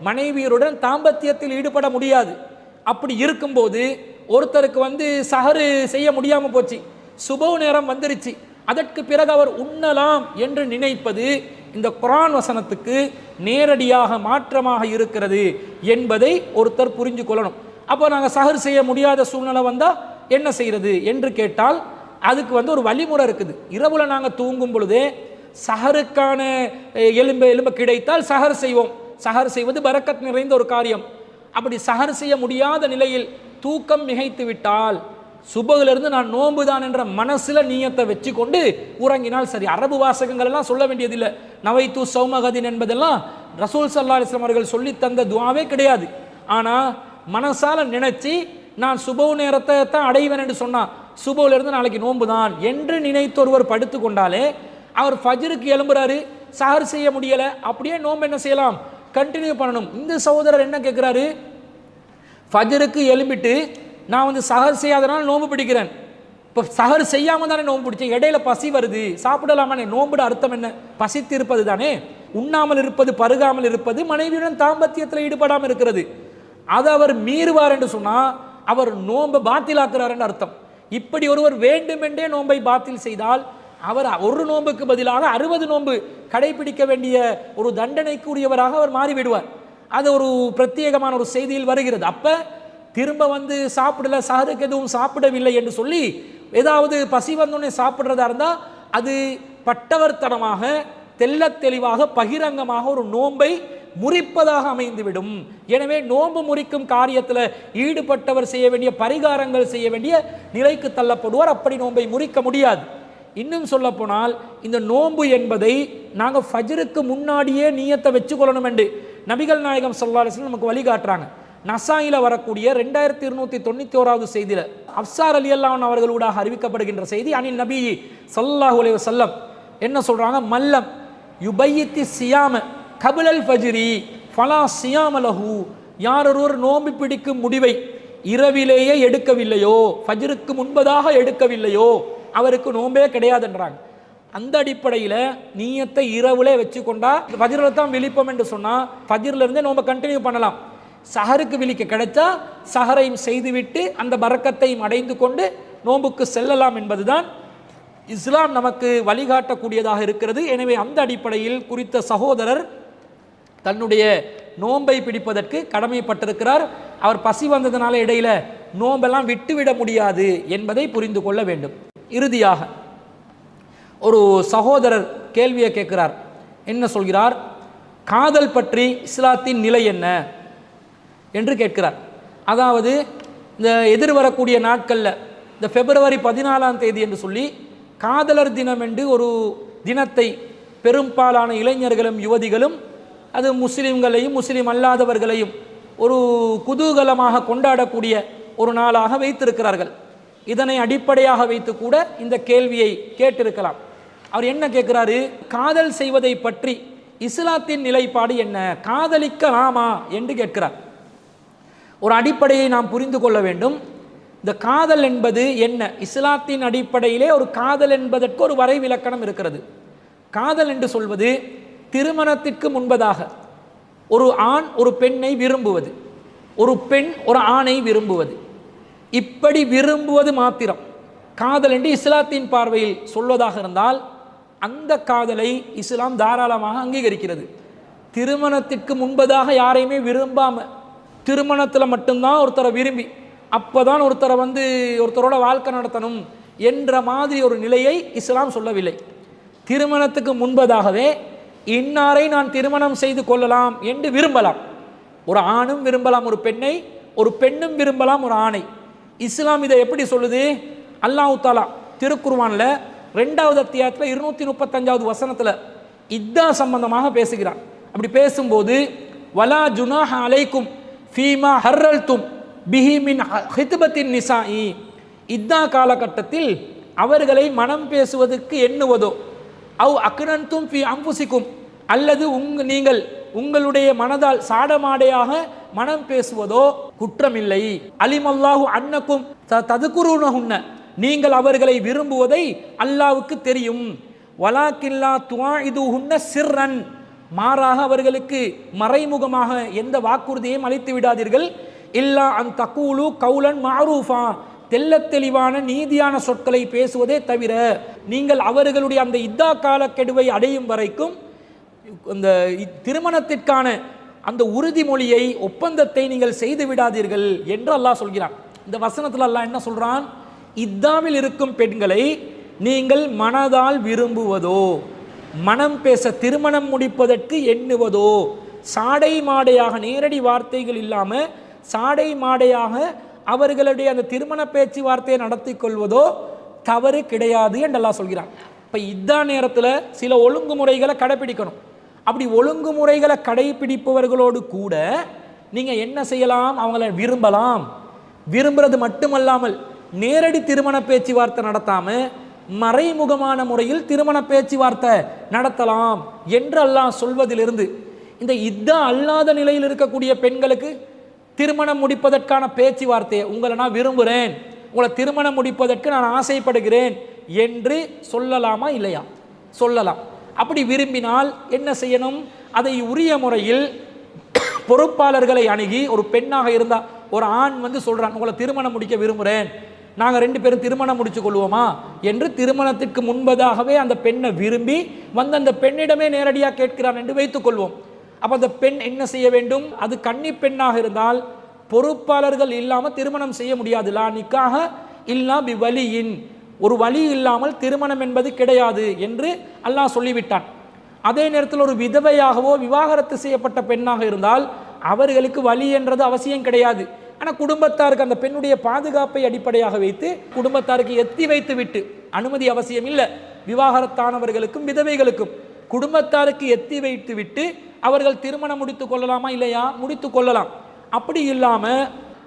மனைவியருடன் தாம்பத்தியத்தில் ஈடுபட முடியாது. அப்படி இருக்கும்போது ஒருத்தருக்கு சஹரு செய்ய முடியாமல் போச்சு, சுபஹ் நேரம் வந்துருச்சு, அதற்கு பிறகு அவர் உண்ணலாம் என்று நினைப்பது இந்த குர்ஆன் வசனத்துக்கு நேரடியாக மாற்றமாக இருக்கிறது என்பதை ஒருத்தர் புரிஞ்சு கொள்ளணும். அப்போ நாங்கள் சஹர் செய்ய முடியாத சூழ்நிலை வந்தால் என்ன செய்கிறது என்று கேட்டால் அதுக்கு ஒரு வழிமுறை இருக்குது. இரவுல நாங்கள் தூங்கும் பொழுதே சஹருக்கான எலும்பு கிடைத்தால் சஹர் செய்வோம். சஹர் செய்வது பரக்கத் நிறைந்த ஒரு காரியம். அப்படி சஹர் செய்ய முடியாத நிலையில் தூக்கம் மிகைத்து விட்டால் சுபகிலிருந்து நான் நோன்பு தான் என்ற மனசுல நீயத்தை வச்சு கொண்டு உறங்கினால் சரி. அரபு வாசகங்கள் எல்லாம் சொல்ல வேண்டியதில்லை. நவைத்து சௌமகதின் என்பதெல்லாம் ரசூல் ஸல்லல்லாஹு அலைஹி வஸல்லம் அவர்கள் சொல்லி தந்த துஆவே கிடையாது. ஆனால் மனசால நினைச்சு நான் சுபஹ் நேரத்தை தான் அடைவேன் என்று சொன்னால் சுபஹ்லிருந்து நாளைக்கு நோன்பு தான் என்று நினைத்து ஒருவர் படுத்து கொண்டாலே அவர் ஃபஜ்ருக்கு எழும்புறாரு, சஹர் செய்ய முடியலை, அப்படியே நோன்பு என்ன செய்யலாம்? கண்டினியூ பண்ணணும். இந்த சகோதரர் என்ன கேட்குறாரு? ஃபஜ்ருக்கு எழும்பிட்டு நான் சஹர் செய்யாதனால நோன்பு பிடிக்கிறேன், இப்போ சஹர் செய்யாமல் தானே நோன்பு பிடிச்சேன், இடையில பசி வருது சாப்பிடலாமே, நோன்புட அர்த்தம் என்ன? பசித்து இருப்பது தானே. உண்ணாமல் இருப்பது, பருகாமல் இருப்பது, மனைவியுடன் தாம்பத்தியத்தில் ஈடுபடாமல் இருக்கிறது. அதை அவர் மீறுவார் என்று சொன்னால் அவர் நோன்பை பாத்திலாக்குறார் என்று அர்த்தம். இப்படி ஒருவர் வேண்டுமென்றே நோன்பை பாத்தில் செய்தால் அவர் ஒரு நோன்புக்கு பதிலாக 60 நோன்பு கடைபிடிக்க வேண்டிய ஒரு தண்டனைக்குரியவராக அவர் மாறிவிடுவார். அது ஒரு பிரத்யேகமான ஒரு செய்தியில் வருகிறது. அப்போ திரும்ப வந்து சாப்பிடல, சஹருக்கு எதுவும் சாப்பிடவில்லை என்று சொல்லி ஏதாவது பசி வந்தோடனே சாப்பிட்றதா இருந்தால் அது பட்டவர்த்தனமாக தெல்ல தெளிவாக பகிரங்கமாக ஒரு நோன்பை முறிப்பதாக அமைந்துவிடும். எனவே நோன்பு முறிக்கும் காரியத்தில் ஈடுபட்டவர் செய்ய வேண்டிய பரிகாரங்கள் செய்ய வேண்டிய நிலைக்கு தள்ளப்படுவார். அப்படி நோன்பை முறிக்க முடியாது. இன்னும் சொல்ல போனால் இந்த நோன்பு என்பதை நாங்கள் ஃபஜ்ருக்கு முன்னாடியே நியத்தை வச்சுக்கொள்ளணும் என்று நபிகள் நாயகம் ஸல்லல்லாஹு அலைஹி வஸல்லம் நமக்கு வழிகாட்டுறாங்க. நசாயில வரக்கூடிய 2291வது செய்தியில் அப்சார் ரலியல்லாஹு அன்ஹு அவர்களூடாக அறிவிக்கப்படுகின்ற செய்தி, அனில் நபி ஸல்லல்லாஹு அலைஹி வஸல்லம் என்ன சொல்றாங்க, மல்லம் யுபையித்தி சியாம கபிலல் ஃபஜ்ரி ஃபலா சியாம லஹு, யார் ஒருவர் நோன்பு பிடிக்கும் முடிவை இரவிலேயே எடுக்கவில்லையோ, ஃபஜ்ருக்கு முன்பதாக எடுக்கவில்லையோ அவருக்கு நோன்பே கிடையாதுன்றாங்க. அந்த அடிப்படையில் நீயத்தை இரவுலே வச்சு கொண்டா ஃபஜ்ரில் தான் விழிப்போம் என்று சொன்னால் ஃபஜ்ரில் இருந்தே நோன்பை கண்டினியூ பண்ணலாம். சஹருக்கு விழிக்க கிடைச்சா சஹரையும் செய்துவிட்டு அந்த பரக்கத்தையும் அடைந்து கொண்டு நோன்புக்கு செல்லலாம் என்பதுதான் இஸ்லாம் நமக்கு வழிகாட்டக்கூடியதாக இருக்கிறது. எனவே அந்த அடிப்படையில் குறித்த சகோதரர் தன்னுடைய நோன்பை பிடிப்பதற்கு கடமைப்பட்டிருக்கிறார். அவர் பசி வந்ததுனால இடையில நோன்பெல்லாம் விட்டுவிட முடியாது என்பதை புரிந்து கொள்ள வேண்டும். இறுதியாக ஒரு சகோதரர் கேள்வியை கேட்கிறார். என்ன சொல்கிறார், காதல் பற்றி இஸ்லாத்தின் நிலை என்ன என்று கேட்கிறார். அதாவது இந்த எதிர்வரக்கூடிய நாட்களில் இந்த பிப்ரவரி 14ஆம் தேதி என்று சொல்லி காதலர் தினம் என்று ஒரு தினத்தை பெரும்பாலான இளைஞர்களும் யுவதிகளும் அது முஸ்லிம்களையும் முஸ்லிம் அல்லாதவர்களையும் ஒரு குதூகலமாக கொண்டாடக்கூடிய ஒரு நாளாக வைத்திருக்கிறார்கள். இதனை அடிப்படையாக வைத்து கூட இந்த கேள்வியை கேட்டிருக்கலாம். அவர் என்ன கேட்கிறாரு, காதல் செய்வதை பற்றி இஸ்லாத்தின் நிலைப்பாடு என்ன, காதலிக்கலாமா என்று கேட்கிறார். ஒரு அடிப்படையை நாம் புரிந்து கொள்ள வேண்டும். இந்த காதல் என்பது என்ன, இஸ்லாத்தின் அடிப்படையிலே ஒரு காதல் என்பதற்கு ஒரு வரைவிலக்கணம் இருக்கிறது. காதல் என்று சொல்வது திருமணத்திற்கு முன்பதாக ஒரு ஆண் ஒரு பெண்ணை விரும்புவது, ஒரு பெண் ஒரு ஆணை விரும்புவது, இப்படி விரும்புவது மாத்திரம் காதல் என்று இஸ்லாத்தின் பார்வையில் சொல்வதாக இருந்தால் அந்த காதலை இஸ்லாம் தாராளமாக அங்கீகரிக்கிறது. திருமணத்திற்கு முன்பதாக யாரையுமே விரும்பாமல் திருமணத்தில் மட்டும்தான் ஒருத்தரை விரும்பி அப்போதான் ஒருத்தரை ஒருத்தரோட வாழ்க்கை நடத்தணும் என்ற மாதிரி ஒரு நிலையை இஸ்லாம் சொல்லவில்லை. திருமணத்துக்கு முன்பதாகவே இன்னாரை நான் திருமணம் செய்து கொள்ளலாம் என்று விரும்பலாம். ஒரு ஆணும் விரும்பலாம் ஒரு பெண்ணை, ஒரு பெண்ணும் விரும்பலாம் ஒரு ஆணை. இஸ்லாம் இதை எப்படி சொல்லுது, அல்லாஹ் தஆலா திருக்குர்ஆனில் 2வது அத்தியாயத்தில் 235வது வசனத்தில் இத்தா சம்பந்தமாக பேசுகிறான். அப்படி பேசும்போது வலா ஜுனாஹ அலைக்கும் ஃபீமா ஹர்ரல்தும் பிஹி மின் ஹித்பத்தின் நிசாஇ, இத்தா காலகட்டத்தில் அவர்களை மனம் பேசுவதற்கு எண்ணுவதோ அவ் அக்னன்தும் ஃபி அம்புசிக்கும், அல்லது நீங்கள் உங்களுடைய மனதால் சாடமாடையாக மனம் பேசுவதோ குற்றமில்லை. அலிமல்லாஹு அன்னக்கும் ததுகுருனஹுன்ன, நீங்கள் அவர்களை விரும்புவதை அல்லாஹ்வுக்கு தெரியும். வலாக்கில்லா துஆஇதுஹுன்ன சிர்ரன், மாறாக அவர்களுக்கு மறைமுகமாக எந்த வாக்குறுதியையும் அளித்து விடாதீர்கள். இல்லா அன் தகூலு கௌலன் மஅரூஃபா, தெல்ல தெளிவான நீதியான சொற்களை பேசுவதே தவிர நீங்கள் அவர்களுடைய அந்த இத்தா காலக்கெடுவை அடையும் வரைக்கும் அந்த திருமணத்திற்கான அந்த உறுதிமொழியை ஒப்பந்தத்தை நீங்கள் செய்து விடாதீர்கள் என்று அல்லாஹ் சொல்கிறான். இந்த வசனத்தில் அல்லாஹ் என்ன சொல்றான், இத்தாவில் இருக்கும் பெண்களை நீங்கள் மனதால் விரும்புவதோ மனம் பேச திருமணம் முடிப்பதற்கு எண்ணுவதோ சாடை மாடையாக நேரடி வார்த்தைகள் இல்லாமல் சாடை மாடையாக அவர்களுடைய அந்த திருமண பேச்சுவார்த்தையை நடத்தி கொள்வதோ தவறு கிடையாது என்று அல்லாஹ் சொல்கிறான். இப்போ இத்தா நேரத்தில் சில ஒழுங்குமுறைகளை கடைபிடிக்கணும். அப்படி ஒழுங்குமுறைகளை கடைபிடிப்பவர்களோடு கூட நீங்கள் என்ன செய்யலாம், அவங்கள விரும்பலாம். விரும்புறது மட்டுமல்லாமல் நேரடி திருமண பேச்சுவார்த்தை நடத்தாமல் மறைமுகமான முறையில் திருமண பேச்சுவார்த்தை நடத்தலாம் என்று அல்லாஹ் சொல்வதிலிருந்து இந்த இத்தா அல்லாத நிலையில் இருக்கக்கூடிய பெண்களுக்கு திருமணம் முடிப்பதற்கான பேச்சுவார்த்தையை, உங்களை நான் விரும்புகிறேன், உங்களை திருமணம் முடிப்பதற்கு நான் ஆசைப்படுகிறேன் என்று சொல்லலாமா இல்லையா? சொல்லலாம். அப்படி விரும்பினால் என்ன செய்யணும்? அதை உரிய முறையில் பொறுப்பாளர்களை அணுகி, ஒரு பெண்ணாக இருந்தால் ஒரு ஆண் வந்து சொல்கிறான், உங்களை திருமணம் முடிக்க விரும்புகிறேன், நாங்கள் 2 பேரும் திருமணம் முடிச்சு கொள்வோமா என்று திருமணத்திற்கு முன்பதாகவே அந்த பெண்ணை விரும்பி வந்து அந்த பெண்ணிடமே நேரடியாக கேட்கிறான் என்று வைத்துக்கொள்வோம். அப்போ அந்த பெண் என்ன செய்ய வேண்டும்? அது கன்னி பெண்ணாக இருந்தால் பொறுப்பாளர்கள் இல்லாமல் திருமணம் செய்ய முடியாது. லா நிக்காஹ இல்லா பி வலியின், ஒரு வலி இல்லாமல் திருமணம் என்பது கிடையாது என்று அல்லாஹ் சொல்லிவிட்டான். அதே நேரத்தில் ஒரு விதவையாகவோ விவாகரத்து செய்யப்பட்ட பெண்ணாக இருந்தால் அவர்களுக்கு வலி என்றது அவசியம் கிடையாது. ஆனால் குடும்பத்தாருக்கு அந்த பெண்ணுடைய பாதுகாப்பை அடிப்படையாக வைத்து குடும்பத்தாருக்கு எத்தி வைத்து விட்டு, அனுமதி அவசியம் இல்லை விவாகரத்தானவர்களுக்கும் விதவைகளுக்கும், குடும்பத்தாருக்கு எத்தி வைத்து விட்டு அவர்கள் திருமணம் முடித்து கொள்ளலாமா இல்லையா? முடித்து கொள்ளலாம். அப்படி இல்லாமல்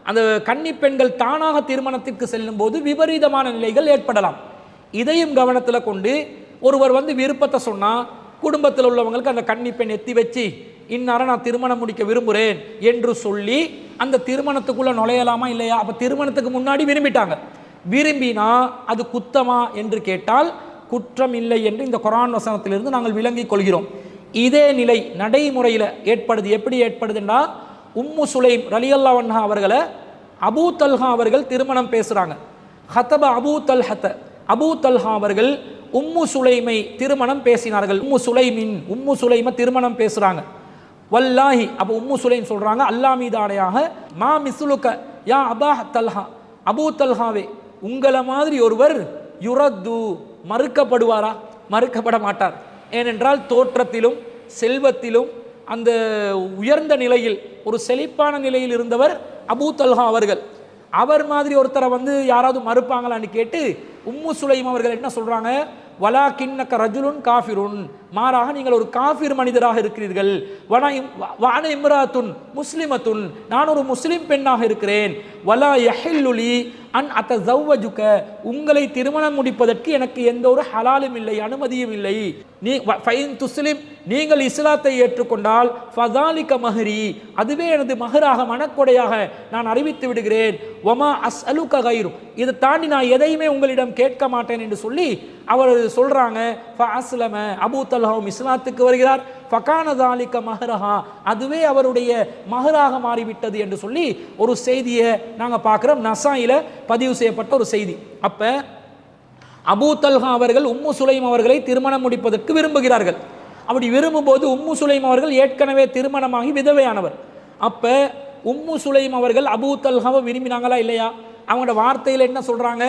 அந்த கன்னி பெண்கள் தானாக திருமணத்திற்கு செல்லும் போது விபரீதமான நிலைகள் ஏற்படலாம். இதையும் கவனத்தில் கொண்டு ஒருவர் வந்து விருப்பத்தை சொன்னால் குடும்பத்தில் உள்ளவங்களுக்கு அந்த கன்னி பெண் எத்தி வச்சு இந்நேரம் நான் திருமணம் முடிக்க விரும்புகிறேன் என்று சொல்லி அந்த திருமணத்துக்குள்ளே நுழையலாமா இல்லையா? அப்போ திருமணத்துக்கு முன்னாடி விரும்பிட்டாங்க, விரும்பினா அது குத்தமா என்று கேட்டால் குற்றம் இல்லை என்று இந்த குர்ஆன் வசனத்திலிருந்து நாங்கள் விளங்கிக் கொள்கிறோம். இதே நிலை நடைமுறையில் ஏற்படுது. எப்படி ஏற்படுதுன்னா, உம்மு சுலைம் ரலியல்லாஹு அன்ஹா அவர்களை அபூ தல்ஹா அவர்கள் திருமணம் பேசுகிறாங்க. ஹதப அபூ தல்ஹத, அபூ தல்ஹா அவர்கள் உம்மு சுலைமை திருமணம் பேசினார்கள். உம்மு சுலைமை திருமணம் பேசுகிறாங்க. வல்லாஹி, அப்போ உம்மு சுலைம் சொல்கிறாங்க, அல்லாஹ் மீது ஆணையாக, மா மிஸ்லுக யா அபா தல்ஹா, அபூ தல்ஹாவே உங்களை மாதிரி ஒருவர் யுரத்து மறுக்கப்படுவாரா? மறுக்கப்பட மாட்டார். ஏனென்றால் தோற்றத்திலும் செல்வத்திலும் அந்த உயர்ந்த நிலையில் ஒரு செழிப்பான நிலையில் இருந்தவர் அபூ தல்ஹா அவர்கள். அவர் மாதிரி ஒருத்தரை வந்து யாராவது மறுப்பாங்களான்னு கேட்டு உம்மு சுலைம் அவர்கள் என்ன சொல்கிறாங்க? வலாகின்னக ரஜுலுன் காஃபிருன், மாறாக நீங்கள் ஒரு காஃபிர் மனிதராக இருக்கிறீர்கள். வான இம்ராத்துன் முஸ்லிமத்துன், நான் ஒரு முஸ்லிம் பெண்ணாக இருக்கிறேன். வலா யஹில்லுலி அன் அத்தஸவ்வஜுக, உங்களை திருமணம் முடிப்பதற்கு எனக்கு எந்த ஒரு ஹலாலும் இல்லை, அனுமதியும் இல்லை. நீ ஃபைன் துஸ்லிம், நீங்கள் இஸ்லாத்தை ஏற்றுக்கொண்டால் ஃபதாலிக மஹ்ரி, அதுவே எனது மஹராக மனக்கொடையாக நான் அறிவித்து விடுகிறேன். வமா அஸ்அலுக கைரு, இதை தாண்டி நான் எதையுமே உங்களிடம் கேட்க மாட்டேன் என்று சொல்லி அவர் சொல்றாங்க. ஃபஅஸ்லம, அபூ தல்ஹாவும் இஸ்லாத்துக்கு வருகிறார். ஃபகான தாலிக மஹ்ரஹா, அதுவே அவருடைய மஹராக மாறிவிட்டது என்று சொல்லி ஒரு செய்தியை நாங்கள் பார்க்குறோம். நசாயில பதிவு செய்யப்பட்ட ஒரு செய்தி. அப்ப அபூ தல்ஹா அவர்கள் உம்மு சுலைம் அவர்களை திருமணம் முடிப்பதற்கு விரும்புகிறார்கள். அப்படி விரும்பும்போது உம்மு சுலைம் அவர்கள் ஏற்கனவே திருமணமாகி விதவையானவர். அப்ப உம்மு சுலைம் அவர்கள் அபூ தல்ஹாவை விரும்பினாங்களா இல்லையா? அவங்களோட வார்த்தையில் என்ன சொல்றாங்க?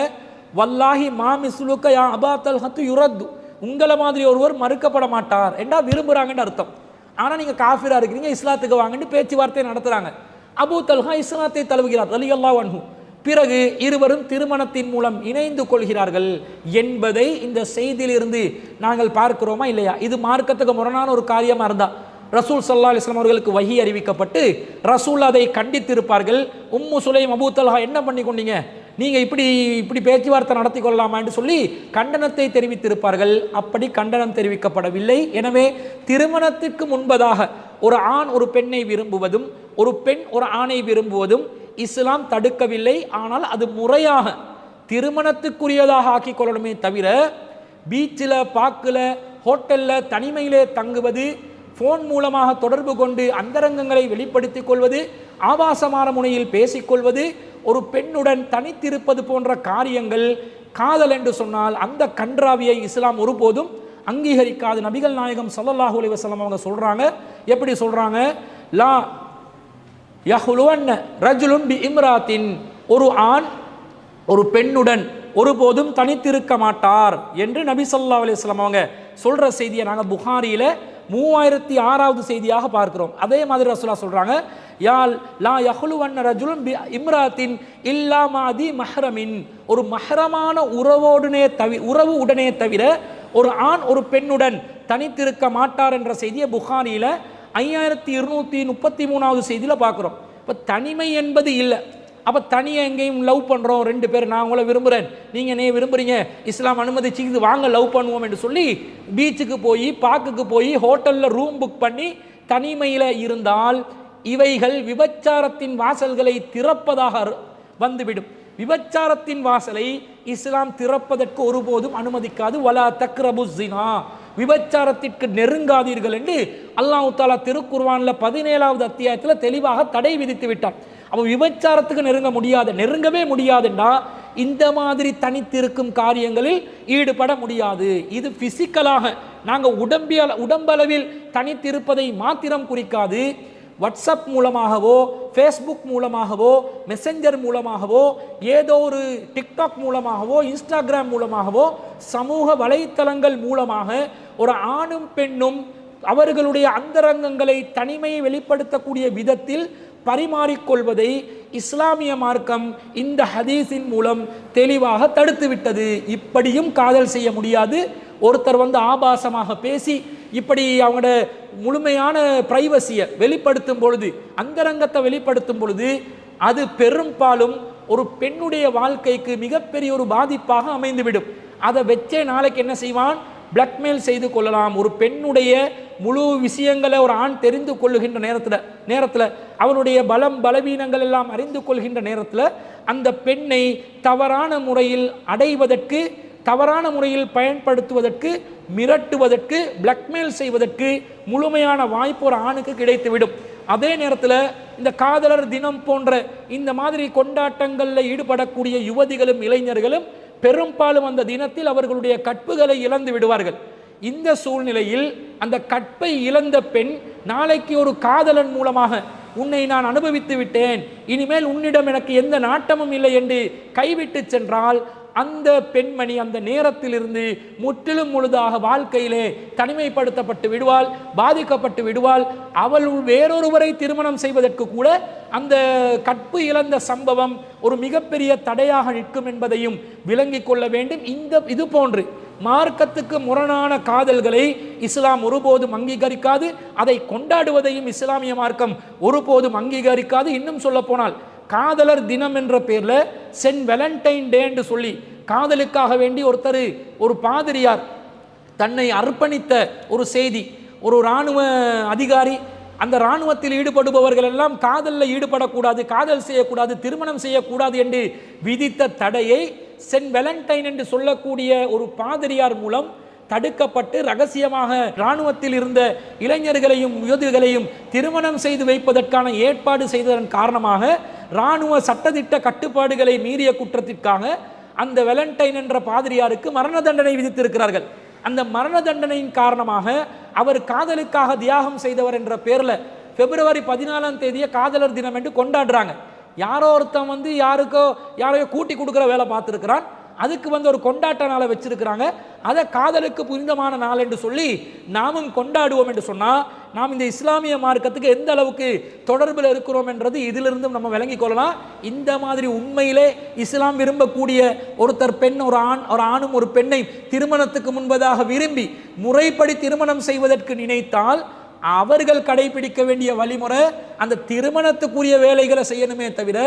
வல்லாஹி மா மிஸ்லுக யா அபா தல்ஹத்து யுரத்து, உங்களை மாதிரி ஒருவர் மறுக்கப்பட மாட்டார் என்றா விரும்புகிறாங்கன்னு அர்த்தம். ஆனால் நீங்கள் காஃபிரா இருக்கிறீங்க, இஸ்லாத்துக்கு வாங்கன்னு பேச்சுவார்த்தை நடத்துகிறாங்க. அபூ தல்ஹா இஸ்லாத்தை தழுவுகிறார் ரலியல்லாஹு அன்ஹு. பிறகு இருவரும் திருமணத்தின் மூலம் இணைந்து கொள்கிறார்கள் என்பதை இந்த செய்தியிலிருந்து நாங்கள் பார்க்கிறோமா இல்லையா? இது மார்க்கத்துக்கு முரணான ஒரு காரியமாக இருந்தால் ரசூல் ஸல்லல்லாஹு அலைஹி வஸல்லம் அவர்களுக்கு வஹி அறிவிக்கப்பட்டு ரசூல் அதை கண்டித்திருப்பார்கள். உம்மு சுலைம் அபூ தல்ஹா என்ன பண்ணி கொண்டீங்க, நீங்கள் இப்படி பேச்சுவார்த்தை நடத்தி கொள்ளலாமா என்று சொல்லி கண்டனத்தை தெரிவித்திருப்பார்கள். அப்படி கண்டனம் தெரிவிக்கப்படவில்லை. எனவே திருமணத்திற்கு முன்பதாக ஒரு ஆண் ஒரு பெண்ணை விரும்புவதும் ஒரு பெண் ஒரு ஆணை விரும்புவதும் இஸ்லாம் தடுக்கவில்லை. ஆனால் அது முறையாக திருமணத்துக்குரியதாக ஆக்கிக் கொள்ளணுமே தவிர பீச்சில், பார்க்கில், ஹோட்டலில் தனிமையிலே தங்குவது, ஃபோன் மூலமாக தொடர்பு கொண்டு அந்தரங்கங்களை வெளிப்படுத்திக் கொள்வது, ஆபாசமான முனையில் பேசிக்கொள்வது, ஒரு பெண்ணுடன் தனித்திருப்பது போன்ற காரியங்கள் காதல் என்று சொன்னால் அந்த கன்றாவியை இஸ்லாம் ஒருபோதும் அங்கீகரிக்காது. நபிகள் நாயகம் ஸல்லல்லாஹு அலைஹி வஸல்லம் அவங்க சொல்றாங்க. எப்படி சொல்றாங்க? லா யஹ்லுவன்ன ரஜுலுன் பி இம்ராத்தின், ஒரு ஆண் ஒரு பெண்ணுடன் ஒருபோதும் தனித்திருக்க மாட்டார் என்று நபி ஸல்லல்லாஹு அலைஹி வஸல்லம் அவங்க சொல்ற செய்தியை நாங்கள் புகாரியில 3006வது செய்தியாக பார்க்கிறோம். அதே மாதிரி ரசூலுல்லாஹ் சொல்றாங்க, யால் லா யஹ்லுவன்ன ரஜுலுன் பி இம்ராத்தின் இல்லா மாதி மஹ்ரமின், ஒரு மஹ்ரமான உறவு உடனே தவிர ஒரு ஆண் ஒரு பெண்ணுடன் தனித்திருக்க மாட்டார் என்ற செய்தியை புகாரியில 5233வது செய்தியில் பார்க்குறோம். இப்போ தனிமை என்பது இல்லை. அப்போ தனியாக எங்கேயும் லவ் பண்ணுறோம், 2 பேர், நான் உங்களை விரும்புகிறேன், நீங்கள் என்ன விரும்புகிறீங்க, இஸ்லாம் அனுமதிச்சுக்குது, வாங்க லவ் பண்ணுவோம் என்று சொல்லி பீச்சுக்கு போய், பார்க்குக்கு போய், ஹோட்டலில் ரூம் புக் பண்ணி தனிமையில் இருந்தால் இவைகள் விபச்சாரத்தின் வாசல்களை திறப்பதாக வந்துவிடும். விபச்சாரத்தின் வாசலை இஸ்லாம் திறப்பதற்கு ஒருபோதும் அனுமதிக்காது. வலா தக்ரபு ஸினா, விபச்சாரத்திற்கு நெருங்காதீர்கள் என்று அல்லாஹ் தஆலா திருக்குர்ஆன்ல 17வது அத்தியாயத்தில் தெளிவாக தடை விதித்து விட்டார். அப்போ விபச்சாரத்துக்கு நெருங்கவே முடியாதுன்னா இந்த மாதிரி தனித்திருக்கும் காரியங்களில் ஈடுபட முடியாது. இது பிசிக்கலாக நாங்கள் உடம்பளவில் தனித்திருப்பதை மாத்திரம் குறிக்காது. வாட்ஸ்அப் மூலமாகவோ, ஃபேஸ்புக் மூலமாகவோ, மெசஞ்சர் மூலமாகவோ, ஏதோ ஒரு டிக்டாக் மூலமாகவோ, இன்ஸ்டாகிராம் மூலமாகவோ, சமூக வலைத்தளங்கள் மூலமாக ஒரு ஆணும் பெண்ணும் அவர்களுடைய அந்தரங்கங்களை, தனிமையை வெளிப்படுத்தக்கூடிய விதத்தில் பரிமாறிக்கொள்வதை இஸ்லாமிய மார்க்கம் இந்த ஹதீஸின் மூலம் தெளிவாக தடுத்து விட்டது. இப்படியும் காதல் செய்ய முடியாது. ஒருத்தர் ஆபாசமாக பேசி இப்படி அவங்களோட முழுமையான பிரைவசியை வெளிப்படுத்தும் பொழுது, அந்தரங்கத்தை வெளிப்படுத்தும் பொழுது அது பெரும்பாலும் ஒரு பெண்ணுடைய வாழ்க்கைக்கு மிகப்பெரிய ஒரு பாதிப்பாக அமைந்துவிடும். அதை வச்சே நாளைக்கு என்ன செய்வான், பிளாக்மெயில் செய்து கொள்ளலாம். ஒரு பெண்ணுடைய முழு விஷயங்களை ஒரு ஆண் தெரிந்து கொள்ளுகின்ற நேரத்தில் அவனுடைய பலவீனங்கள் எல்லாம் அறிந்து கொள்கின்ற நேரத்தில் அந்த பெண்ணை தவறான முறையில் அடைவதற்கு, தவறான முறையில் பயன்படுத்துவதற்கு, மிரட்டுவதற்கு, பிளாக்மெயில் செய்வதற்கு முழுமையான வாய்ப்பு ஒரு ஆணுக்கு கிடைத்துவிடும். அதே நேரத்தில் இந்த காதலர் தினம் போன்ற இந்த மாதிரி கொண்டாட்டங்களில் ஈடுபடக்கூடிய யுவதிகளும் இளைஞர்களும் பெரும்பாலும் அந்த தினத்தில் அவர்களுடைய கற்புகளை இழந்து விடுவார்கள். இந்த சூழ்நிலையில் அந்த கற்பை இழந்த பெண் நாளைக்கு ஒரு காதலன் மூலமாக உன்னை நான் அனுபவித்து விட்டேன், இனிமேல் உன்னிடம் எனக்கு எந்த நாட்டமும் இல்லை என்று கைவிட்டு சென்றால் அந்த பெண்மணி அந்த நேரத்திலிருந்து முற்றிலும் முழுதாக வாழ்க்கையிலே தனிமைப்படுத்தப்பட்டு விடுவாள், பாதிக்கப்பட்டு விடுவாள். அவள் வேறொருவரை திருமணம் செய்வதற்கு கூட அந்த கற்பு இழந்த சம்பவம் ஒரு மிகப்பெரிய தடையாக நிற்கும் என்பதையும் விளங்கிக் கொள்ள வேண்டும். இது போன்று மார்க்கத்துக்கு முரணான காதல்களை இஸ்லாம் ஒருபோதும் அங்கீகரிக்காது. அதை கொண்டாடுவதையும் இஸ்லாமிய மார்க்கம் ஒருபோதும் அங்கீகரிக்காது. இன்னும் சொல்ல போனால் காதலர் தினம் என்ற பேரில் சென்ட் வேலண்டைன் டே என்று சொல்லி காதலுக்காக வேண்டி ஒரு பாதிரியார் தன்னை அர்ப்பணித்த ஒரு செய்தி, ஒரு இராணுவ அதிகாரி, அந்த இராணுவத்தில் ஈடுபடுபவர்கள் எல்லாம் காதலில் ஈடுபடக்கூடாது, காதல் செய்யக்கூடாது, திருமணம் செய்யக்கூடாது என்று விதித்த தடையை சென்ட் வேலண்டைன் என்று சொல்லக்கூடிய ஒரு பாதிரியார் மூலம் தடுக்கப்பட்டு ரகசியமாக இராணுவத்தில் இருந்த இளைஞர்களையும் யுவதிகளையும் திருமணம் செய்து வைப்பதற்கான ஏற்பாடு செய்ததன் காரணமாக இராணுவ சட்டத்திட்ட கட்டுப்பாடுகளை மீறிய குற்றத்திற்காக அந்த வேலண்டைன் என்ற பாதிரியாருக்கு மரண தண்டனை விதித்திருக்கிறார்கள். அந்த மரண தண்டனையின் காரணமாக அவர் காதலுக்காக தியாகம் செய்தவர் என்ற பேரில் பிப்ரவரி 14ஆம் தேதியை காதலர் தினம் என்று கொண்டாடுறாங்க. யாரோ ஒருத்தன் யாரையோ கூட்டி கொடுக்குற வேலை பார்த்துருக்கிறான், அதுக்கு ஒரு கொண்டாட்ட நாளை வச்சிருக்கிறாங்க. அதை காதலுக்கு புனிதமான நாள் என்று சொல்லி நாமும் கொண்டாடுவோம் என்று சொன்னால் நாம் இந்த இஸ்லாமிய மார்க்கத்துக்கு எந்த அளவுக்கு தொடர்பில் இருக்கிறோம் என்றது இதிலிருந்தும் நம்ம விளங்கிக் கொள்ளலாம். இந்த மாதிரி உண்மையிலே இஸ்லாம் விரும்பக்கூடிய ஒரு ஆணும் ஒரு பெண்ணை திருமணத்துக்கு முன்பதாக விரும்பி முறைப்படி திருமணம் செய்வதற்கு நினைத்தால் அவர்கள் கடைபிடிக்க வேண்டிய வழிமுறை அந்த திருமணத்துக்குரிய வேலைகளை செய்யணுமே தவிர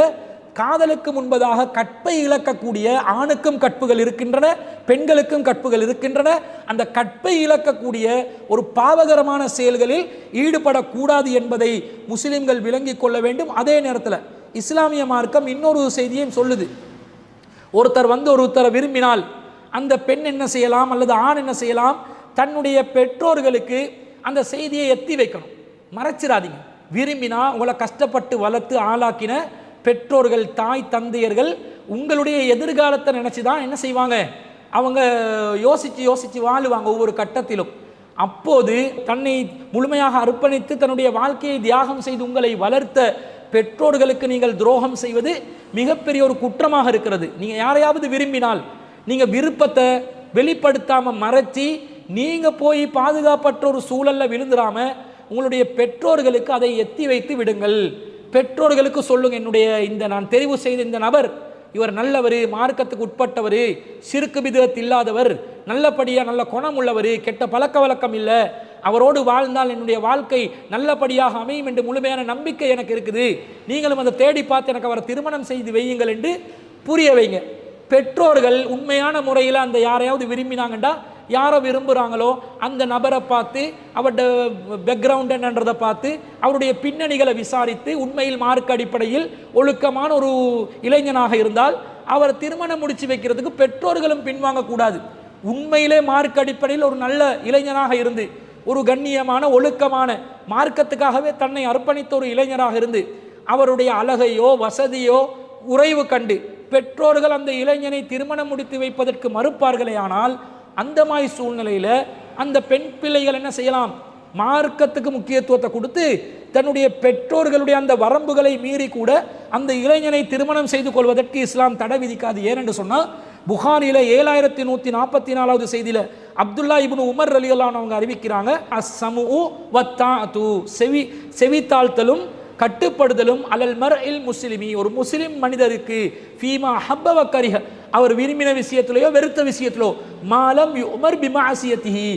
காதலுக்கு முன்பதாக கற்பை இழக்கக்கூடிய ஆணுக்கும் கற்புகள் இருக்கின்றன, பெண்களுக்கும் கற்புகள் இருக்கின்றன. அந்த கற்பை இழக்கக்கூடிய ஒரு பாவகரமான செயல்களில் ஈடுபடக்கூடாது என்பதை முஸ்லிம்கள் விளங்கிக் கொள்ள வேண்டும். அதே நேரத்தில் இஸ்லாமிய மார்க்கம் இன்னொரு செய்தியையும் சொல்லுது. ஒருத்தரை விரும்பினால் அந்த பெண் என்ன செய்யலாம் அல்லது ஆண் என்ன செய்யலாம், தன்னுடைய பெற்றோர்களுக்கு அந்த செய்தியை எத்தி வைக்கணும், மறைச்சிடாதீங்க. விரும்பினா உங்களை கஷ்டப்பட்டு வளர்த்து ஆளாக்கின பெற்றோர்கள், தாய் தந்தையர்கள் உங்களுடைய எதிர்காலத்தை நினச்சி தான் என்ன செய்வாங்க, அவங்க யோசித்து வாழுவாங்க ஒவ்வொரு கட்டத்திலும். அப்போது தன்னை முழுமையாக அர்ப்பணித்து தன்னுடைய வாழ்க்கையை தியாகம் செய்து உங்களை வளர்த்த பெற்றோர்களுக்கு நீங்கள் துரோகம் செய்வது மிகப்பெரிய ஒரு குற்றமாக இருக்கிறது. நீங்கள் யாரையாவது விரும்பினால் நீங்கள் விருப்பத்தை வெளிப்படுத்தாமல் மறைச்சி நீங்கள் போய் பாதுகாப்பற்ற ஒரு சூழலில் விழுந்துடாம உங்களுடைய பெற்றோர்களுக்கு அதை எத்தி வைத்து விடுங்கள். பெற்றோர்களுக்கு சொல்லுங்க, நான் தெரிவு செய்த இந்த நபர் இவர் நல்லவர், மார்க்கத்துக்கு உட்பட்டவர், சிறுக்கு பிதஅத் இல்லாதவர், நல்லபடியாக நல்ல குணம் உள்ளவர், கெட்ட பழக்க வழக்கம் இல்லை, அவரோடு வாழ்ந்தால் என்னுடைய வாழ்க்கை நல்லபடியாக அமையும் என்று முழுமையான நம்பிக்கை எனக்கு இருக்குது, நீங்களும் அதை தேடி பார்த்து எனக்கு அவரை திருமணம் செய்து வையுங்கள் என்று புரிய வைங்க. பெற்றோர்கள் உண்மையான முறையில் அந்த யாரையாவது விரும்பினாங்கண்டா, யாரை விரும்புகிறாங்களோ அந்த நபரை பார்த்து அவருடைய பேக்ரவுண்ட் என்னன்றதை பார்த்து அவருடைய பின்னணிகளை விசாரித்து உண்மையில் மார்க்க அடிப்படையில் ஒழுக்கமான ஒரு இளைஞனாக இருந்தால் அவர் திருமணம் முடிச்சு வைக்கிறதுக்கு பெற்றோர்களும் பின்வாங்கக்கூடாது. உண்மையிலே மார்க்க அடிப்படையில் ஒரு நல்ல இளைஞனாக இருந்து, ஒரு கண்ணியமான ஒழுக்கமான மார்க்கத்துக்காகவே தன்னை அர்ப்பணித்த ஒரு இளைஞராக இருந்து, அவருடைய அழகையோ வசதியோ உறைவு கண்டு பெற்றோர்கள் அந்த இளைஞனை திருமணம் முடித்து வைப்பதற்கு மறுப்பார்களே, ஆனால் அந்த மாதிரி சூழ்நிலையில் அந்த பெண் பிள்ளைகள் என்ன செய்யலாம்? மார்க்கத்துக்கு முக்கியத்துவத்தை கொடுத்து தன்னுடைய பெற்றோர்களுடைய அந்த வரம்புகளை மீறி கூட அந்த இளைஞனை திருமணம் செய்து கொள்வதற்கு இஸ்லாம் தடை விதிக்காது. ஏனென்று சொன்னால் புகாரில 7144வது செய்தியில அப்துல்லா இப்னு உமர் ரலியல்லாஹு அன்ஹு அவங்க அறிவிக்கிறாங்க, அஸ்ஸமு வத்தாஅது, செவித்தாழ்த்தலும் கட்டுப்படுதலும் அலல் மர்இல் முஸ்லிமி, ஒரு முஸ்லிம் மனிதருக்கு ஃபீமா ஹப்ப வ கரிஹ, அவர் விரும்பின விஷயத்திலோ வெறுத்த விஷயத்திலோ, மாலம் யுமர் பிமாசியத்திஹி,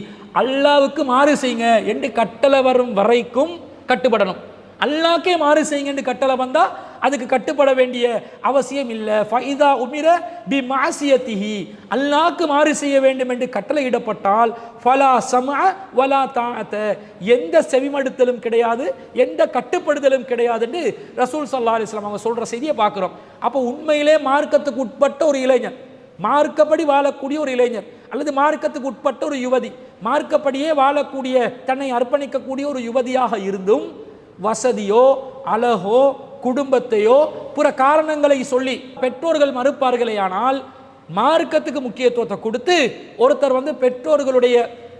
அல்லாஹ்வுக்கு மாறு செய்யுங்க என்று கட்டளை வரும் வரைக்கும் கட்டுப்படணும். அல்லாஹ்க்கே மாறு செய்யுங்க என்று கட்டளை வந்தா அதுக்கு கட்டுப்பட வேண்டிய அவசியம் இல்லை. ஃபைதா உமிர பிமாசியத்திஹி, அல்லாஹ்க்கு மாறு செய்ய வேண்டும் என்று கட்டளையிடப்பட்டால் ஃபலா சமஅ வலா தாஅத, எந்த செவிமடுத்தலும் கிடையாது, எந்த கட்டுப்படுதலும் கிடையாது என்று ரசூல் ஸல்லல்லாஹு அலைஹி வஸல்லம் அவங்க சொல்ற செய்தியை பார்க்கிறோம். அப்போ உண்மையிலே மார்க்கத்துக்கு உட்பட்ட ஒரு இளைஞர், மார்க்கப்படி வாழக்கூடிய ஒரு இளைஞர் அல்லது மார்க்கத்துக்கு உட்பட்ட ஒரு யுவதி, மார்க்கப்படியே வாழக்கூடிய தன்னை அர்ப்பணிக்கக்கூடிய ஒரு யுவதியாக இருந்தும் வசதியோ அழகோ குடும்பத்தையோ புற காரணங்களை சொல்லி பெற்றோர்கள் மறுப்பார்களேயானால் மார்க்கத்துக்கு முக்கியத்துவத்தை கொடுத்து ஒருத்தர் பெற்றோர்களுடைய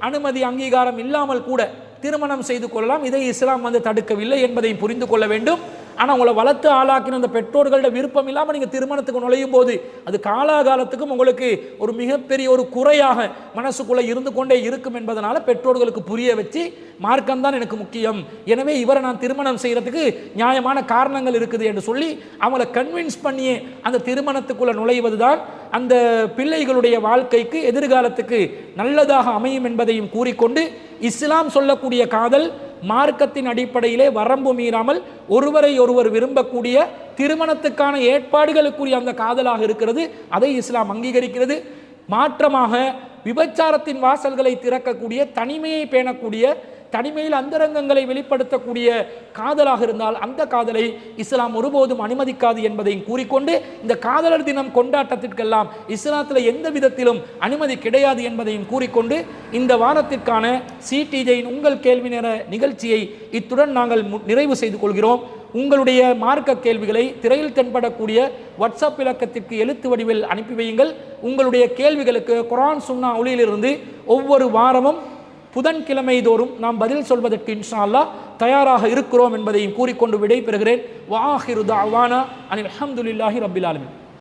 அனுமதி அங்கீகாரம் இல்லாமல் கூட திருமணம் செய்து கொள்ளலாம். இதை இஸ்லாம் தடுக்கவில்லை என்பதை புரிந்து கொள்ள வேண்டும். ஆனால் உங்களை வளர்த்து ஆளாக்கின அந்த பெற்றோர்களோட விருப்பம் இல்லாமல் நீங்கள் திருமணத்துக்கு நுழையும் போது அது காலாகாலத்துக்கும் உங்களுக்கு ஒரு மிகப்பெரிய ஒரு குறையாக மனசுக்குள்ளே இருந்து கொண்டே இருக்கும் என்பதனால பெற்றோர்களுக்கு புரிய வச்சு மார்க்கம்தான் எனக்கு முக்கியம், எனவே இவரை நான் திருமணம் செய்கிறதுக்கு நியாயமான காரணங்கள் இருக்குது என்று சொல்லி அவங்கள கன்வின்ஸ் பண்ணியே அந்த திருமணத்துக்குள்ளே நுழைவது தான் அந்த பிள்ளைகளுடைய வாழ்க்கைக்கு எதிர்காலத்துக்கு நல்லதாக அமையும் என்பதையும் கூறிக்கொண்டு, இஸ்லாம் சொல்லக்கூடிய காதல் மார்க்கத்தின் அடிப்படையிலே வரம்பு மீறாமல் ஒருவரை ஒருவர் விரும்பக்கூடிய திருமணத்துக்கான ஏற்பாடுகளுக்குரிய அந்த காதலாக இருக்கிறது. அதை இஸ்லாம் அங்கீகரிக்கிறது. மாற்றமாக விபச்சாரத்தின் வாசல்களை திறக்கக்கூடிய, தனிமையை பேணக்கூடிய, தனிமையில் அந்தரங்கங்களை வெளிப்படுத்தக்கூடிய காதலாக இருந்தால் அந்த காதலை இஸ்லாம் ஒருபோதும் அனுமதிக்காது என்பதையும் கூறிக்கொண்டு, இந்த காதலர் தினம் கொண்டாட்டத்திற்கெல்லாம் இஸ்லாத்தில் எந்த விதத்திலும் அனுமதி கிடையாது என்பதையும் கூறிக்கொண்டு, இந்த வாரத்திற்கான சிடிஜேயின் உங்கள் கேள்வி நேர நிகழ்ச்சியை இத்துடன் நாங்கள் நிறைவு செய்து கொள்கிறோம். உங்களுடைய மார்க்க கேள்விகளை திரையில் தென்படக்கூடிய வாட்ஸ்அப் இலக்கத்திற்கு எழுத்து வடிவில் அனுப்பி வையுங்கள். உங்களுடைய கேள்விகளுக்கு குர்ஆன் சுன்னா ஒளியிலிருந்து ஒவ்வொரு வாரமும் புதன்கிழமை தோறும் நாம் பதில் சொல்வதற்கு இன்ஷா அல்லாஹ் தயாராக இருக்கிறோம் என்பதையும் கூறிக்கொண்டு விடை பெறுகிறேன். வ ஆகிரு தஅவானா அனில் ஹம்துலில்லாஹி ரப்பில் ஆலமீன்.